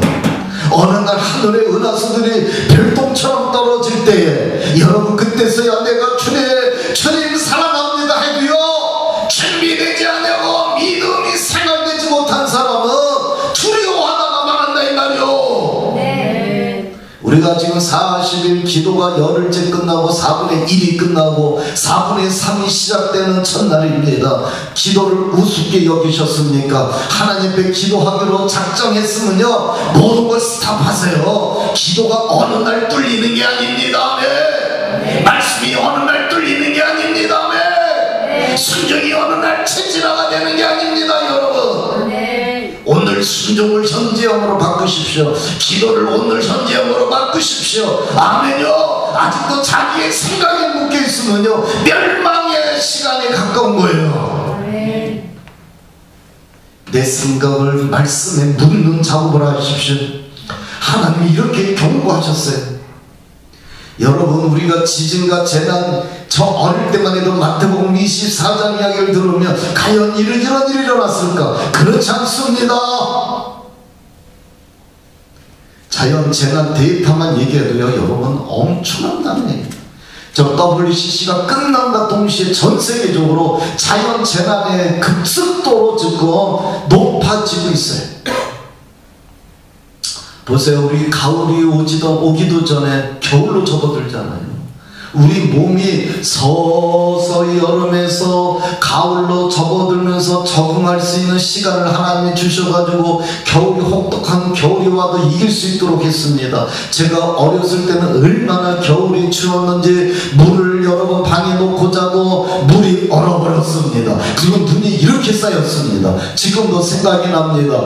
어느 날 하늘의 은하수들이 별똥처럼 떨어질 때에 여러분 그때서야 내가 주님 사랑합니다 해도요 준비되지 않냐고 믿음이 생각되지 못한 사람은 두려워하다가 말한다 이 말이요. 네. 우리가 지금 40일 기도가 열흘째 끝나고 4분의 1이 끝나고 4분의 3이 시작되는 첫날입니다. 기도를 우습게 여기셨습니까? 하나님 앞에 기도하기로 작정했으면요 모든 걸 스탑하세요. 기도가 어느 날 뚫리는 게 아닙니다. 네. 말씀이 어느 날 뚫리는 게 아닙니다. 네. 순종이 어느 날 체질화가 되는 게 아닙니다. 여러분 네. 오늘 순종을 현재형으로 바꾸십시오. 기도를 오늘 현재형으로 바꾸십시오. 아멘요. 아직도 자기의 생각에 묶여 있으면요 멸망의 시간에 가까운 거예요. 네. 내 생각을 말씀에 묻는 작업을 하십시오. 하나님이 이렇게 경고하셨어요. 여러분 우리가 지진과 재난 저 어릴 때만 해도 마태복음 24장 이야기를 들으면 과연 이런 일이 일어났을까? 그렇지 않습니다. 자연 재난 데이터만 얘기해도요 여러분 엄청난 단어예요. 저 WCC가 끝난다 동시에 전 세계적으로 자연 재난의 급속도로 지금 높아지고 있어요. 보세요. 우리 가을이 오기도 전에 겨울로 접어들잖아요. 우리 몸이 서서히 여름에서 가을로 접어들면서 적응할 수 있는 시간을 하나님이 주셔가지고 겨울이 혹독한 겨울이 와도 이길 수 있도록 했습니다. 제가 어렸을 때는 얼마나 겨울이 추웠는지 물을 여러 번 방에 놓고 자도 물이 얼어버렸습니다. 그리고 눈이 이렇게 쌓였습니다. 지금도 생각이 납니다.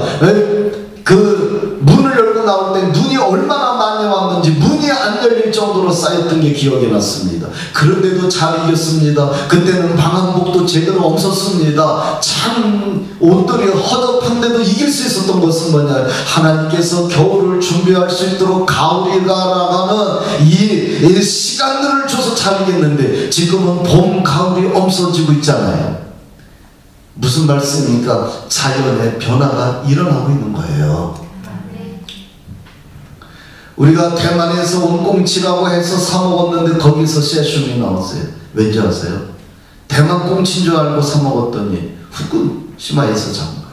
그 문을 열고 나올 때 눈이 얼마나 많이 왔는지 문이 안 열릴 정도로 쌓였던 게 기억이 났습니다. 그런데도 잘 이겼습니다. 그때는 방한복도 제대로 없었습니다. 참 옷들이 허접한데도 이길 수 있었던 것은 뭐냐, 하나님께서 겨울을 준비할 수 있도록 가을이 가라가는 이 시간들을 줘서 잘 이겼는데 지금은 봄, 가을이 없어지고 있잖아요. 무슨 말씀입니까? 자연의 변화가 일어나고 있는 거예요. 우리가 대만에서 온 꽁치라고 해서 사 먹었는데 거기서 세슘이 나왔어요. 왠지 아세요? 대만 꽁치인 줄 알고 사 먹었더니 후쿠시마에서 잡은 거예요.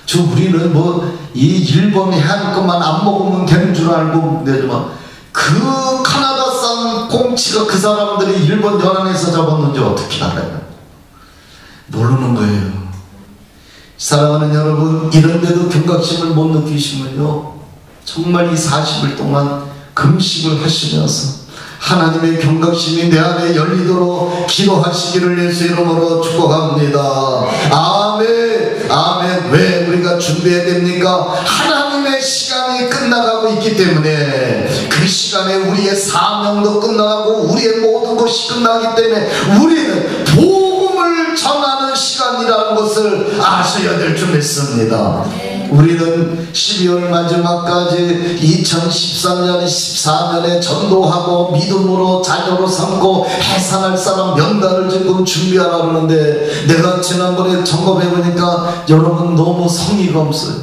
저 우리는 뭐 이 일본이 한 것만 안 먹으면 되는 줄 알고 내지만 그 카나다산 꽁치가 그 사람들이 일본 연안에서 잡았는지 어떻게 알아요? 모르는 거예요. 사랑하는 여러분, 이런데도 경각심을 못 느끼시면요 정말 이 40일 동안 금식을 하시면서 하나님의 경각심이 내 안에 열리도록 기도하시기를 예수 이름으로 축복합니다. 아멘. 아멘. 왜 우리가 준비해야 됩니까? 하나님의 시간이 끝나가고 있기 때문에 그 시간에 우리의 사명도 끝나가고 우리의 모든 것이 끝나기 때문에 우리는 복음을 전하는 시간이라는 것을 아셔야 될 줄 믿습니다. 우리는 12월 마지막까지 2013년 14년에 전도하고 믿음으로 자녀로 삼고 해산할 사람 명단을 지금 준비하라고 하는데 내가 지난번에 점검해보니까 여러분 너무 성의가 없어요.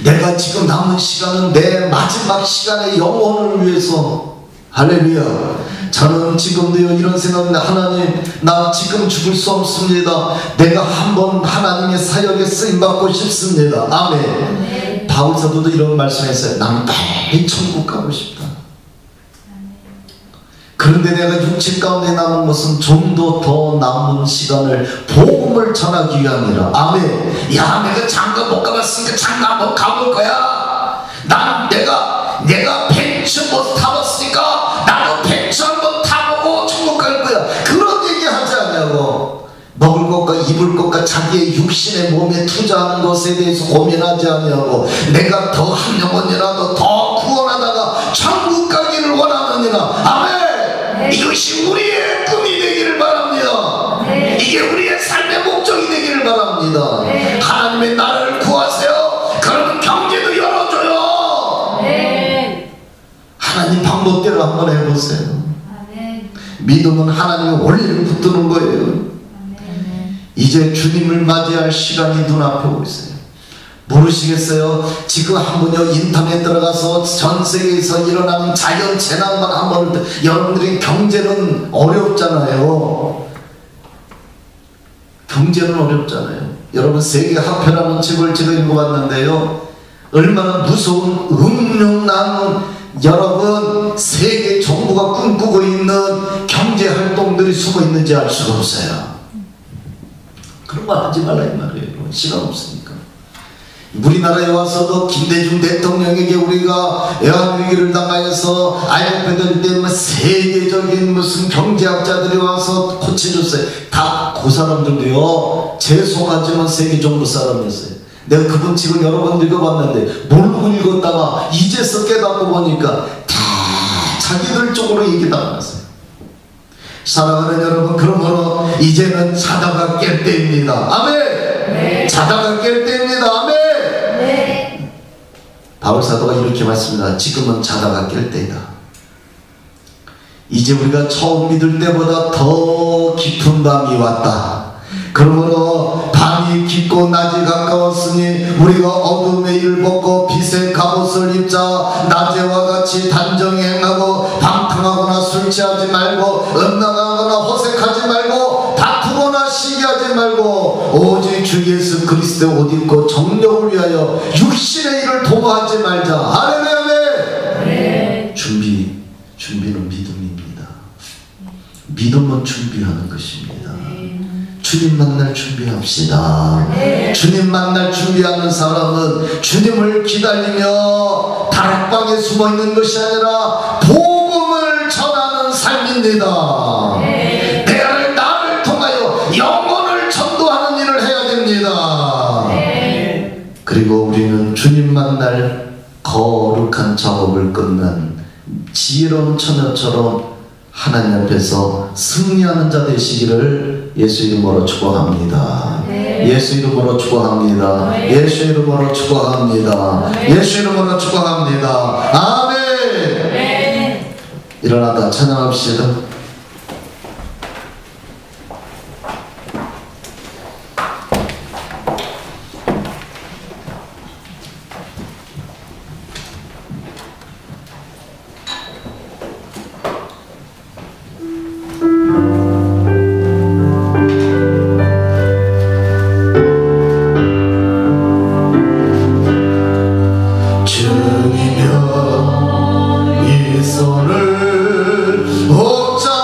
내가 지금 남은 시간은 내 마지막 시간의 영혼을 위해서, 할렐루야, 저는 지금도요 이런 생각입니다. 하나님, 나 지금 죽을 수 없습니다. 내가 한번 하나님의 사역에 쓰임받고 싶습니다. 아멘. 바울 사도도 이런 말씀했어요. 나는 빨리 천국 가고 싶다. 그런데 내가 육체 가운데 남은 것은 좀 더 남은 시간을 복음을 전하기 위함이라. 아멘. 야, 내가 장가 못 가봤으니까 장가 한번 가볼 거야. 난 내가 벤츠 못 타봤으니까 나도 벤츠 한번 타보고 천국 갈 거야. 그런 얘기 하지 않냐고. 먹을 것과 입을 것과 자기의 육신의 몸에 투자하는 것에 대해서 고민하지 아니하고 내가 더 한 영혼이라도 더 구원하다가 천국 가기를 원하느니라. 아멘. 이것이 우리의 꿈이 되기를 바랍니다. 이게 우리의 삶의 목적이 되기를 바랍니다. 하나님의 나라를 구하세요. 그러면 경제도 열어줘요. 하나님 방법대로 한번 해보세요. 믿음은 하나님의 원리를 붙드는 거예요. 이제 주님을 맞이할 시간이 눈앞에 오고 있어요. 모르시겠어요? 지금 한번요 인터넷 들어가서 전 세계에서 일어나는 자연 재난만 한번, 여러분들이 경제는 어렵잖아요. 경제는 어렵잖아요. 여러분 세계 화폐라는 책을 제가 읽어봤는데요, 얼마나 무서운 음흉난, 여러분 세계 정부가 꿈꾸고 있는 경제 활동들이 숨어 있는지 알 수가 없어요. 그런 거 하지 말라 이 말이에요. 시간 없으니까. 우리나라에 와서도 김대중 대통령에게 우리가 애완위기를 당하여서 IMF 될 때 세계적인 무슨 경제학자들이 와서 고쳐줬어요. 다 그 사람들도요, 죄송하지만 세계 정부 사람이었어요. 내가 그분 책을 여러 번 읽어봤는데 모르고 읽었다가 이제서 깨닫고 보니까 다 자기들 쪽으로 얘기당했어요. 사랑하는 여러분, 그러므로 이제는 자다가 깰 때입니다. 아멘. 자다가 깰 때입니다. 아멘. 바울 사도가 이렇게 말씀합니다. 지금은 자다가 깰 때이다. 이제 우리가 처음 믿을 때보다 더 깊은 밤이 왔다. 그러므로 밤이 깊고 낮이 가까웠으니 우리가 어둠의 일을 벗고 빛의 갑옷을 입자. 낮에와 같이 단정히 행하고 방탕하거나 술 취하지 말고 음란하거나 호색하지 말고 다투거나 시기하지 말고 오직 주 예수 그리스도의 옷 입고 정력을 위하여 육신의 일을 도모하지 말자. 할렐루야. 준비는 믿음입니다. 믿음은 준비하는 것입니다. 주님 만날 준비합시다. 주님 만날 준비하는 사람은 주님을 기다리며 다락방에 숨어있는 것이 아니라 복음을 전하는 삶입니다. 나를 통하여 영혼을 전도하는 일을 해야 됩니다. 그리고 우리는 주님 만날 거룩한 작업을 끝난 지혜로운 처녀처럼 하나님 앞에서 승리하는 자 되시기를 예수 이름으로 축복합니다. 예수 이름으로 축복합니다. 예수 이름으로 축복합니다. 예수 이름으로 축복합니다. 아멘. 일어나다 찬양합시다. 주님여 이 손을 옥자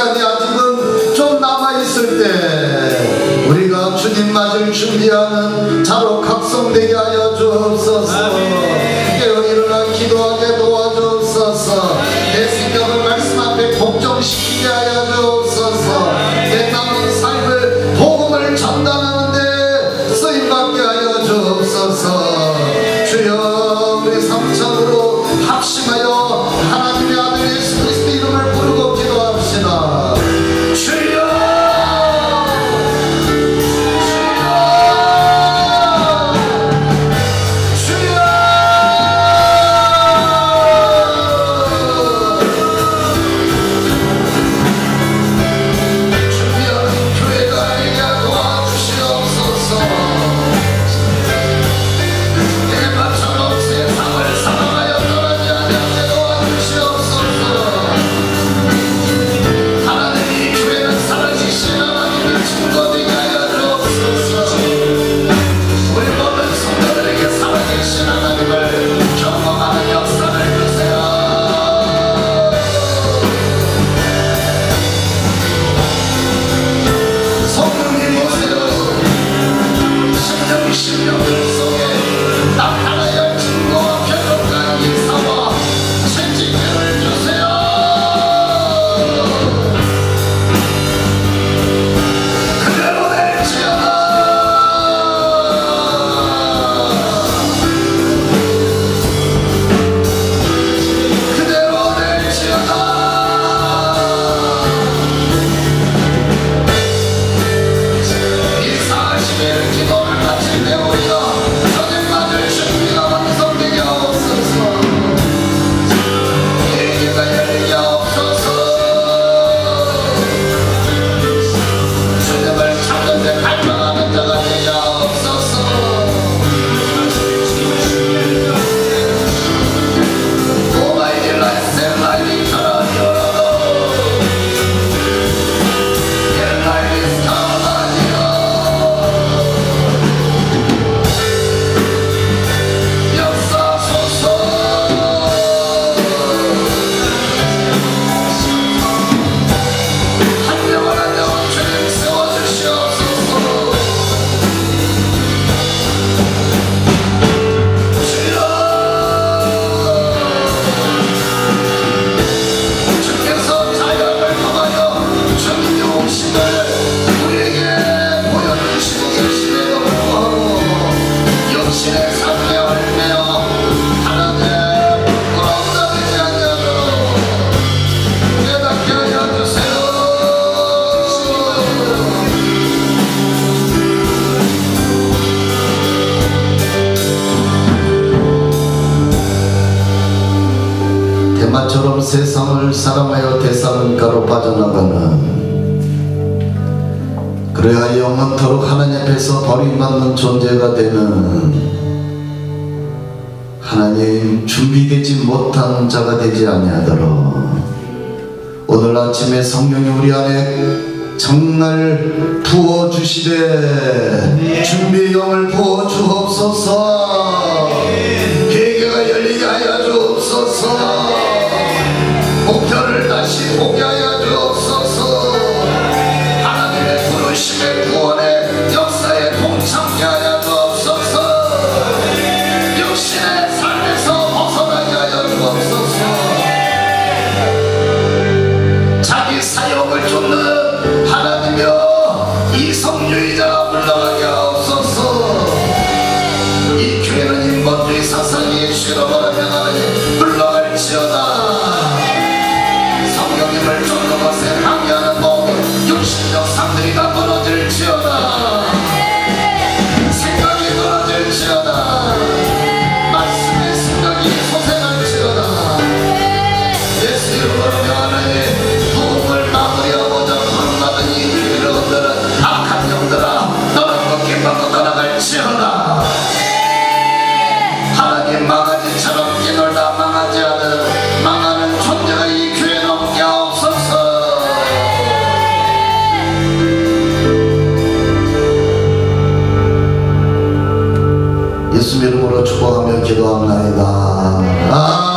시간이 아직은 좀 남아있을 때 우리가 주님 맞을 준비하는 자로 각성되게 하여 주옵소서. 깨어 일어나 기도하게 도와주옵소서. 내 생각을 말씀 앞에 복종시키게 하여 주옵소서. 내 남은 삶을 복음을 전달하는데 쓰임받게 하여 주옵소서. 주여 우리 삼천으로 합심하여 하나님의 아들 예수 그리스도 이름을 부르고 기도합시다. 주여 대마처럼 세상을 사랑하여 대사문가로 빠져나가는, 그래야 영원토록 하나님 앞에서 버림받는 존재가 되는, 하나님 준비되지 못한 자가 되지 아니하도록 오늘 아침에 성령이 우리 안에 정말 부어주시되 준비의 영을 부어주옵소서. 계기가 열리게 하여 주옵소서. 목표를 다시 보게 하여 주옵소서. 하나님의 부르심의 구원의 역사에 동참케 하여 주옵소서. 육신의 삶에서 벗어나게 하여 주옵소서. 자기 사역을 쫓는 하나님이여 이성주의자가 물러가게 하옵소서. 이 교회는 인본주의 사상이 싫어버리면 하나님 물러갈지어다. 성령님을 쫓는 것에 방해하는 모든 육신적 상들이 다 무너질지어다. 생각이 무너질지어다. 말씀의 생각이 소생할지어다. 예수 이름으로 명하나니 부흥을 마무리하고자 부름받은 이 교회들은 악한 영들아 너는 걷게 벗고 떠나갈지어다. 하나님 망아지처럼 뛰놀다 망하지 않은 망하는 존재가 이 교회에 넘게 하옵소서. 예수 이름으로 축복하며 기도합니다.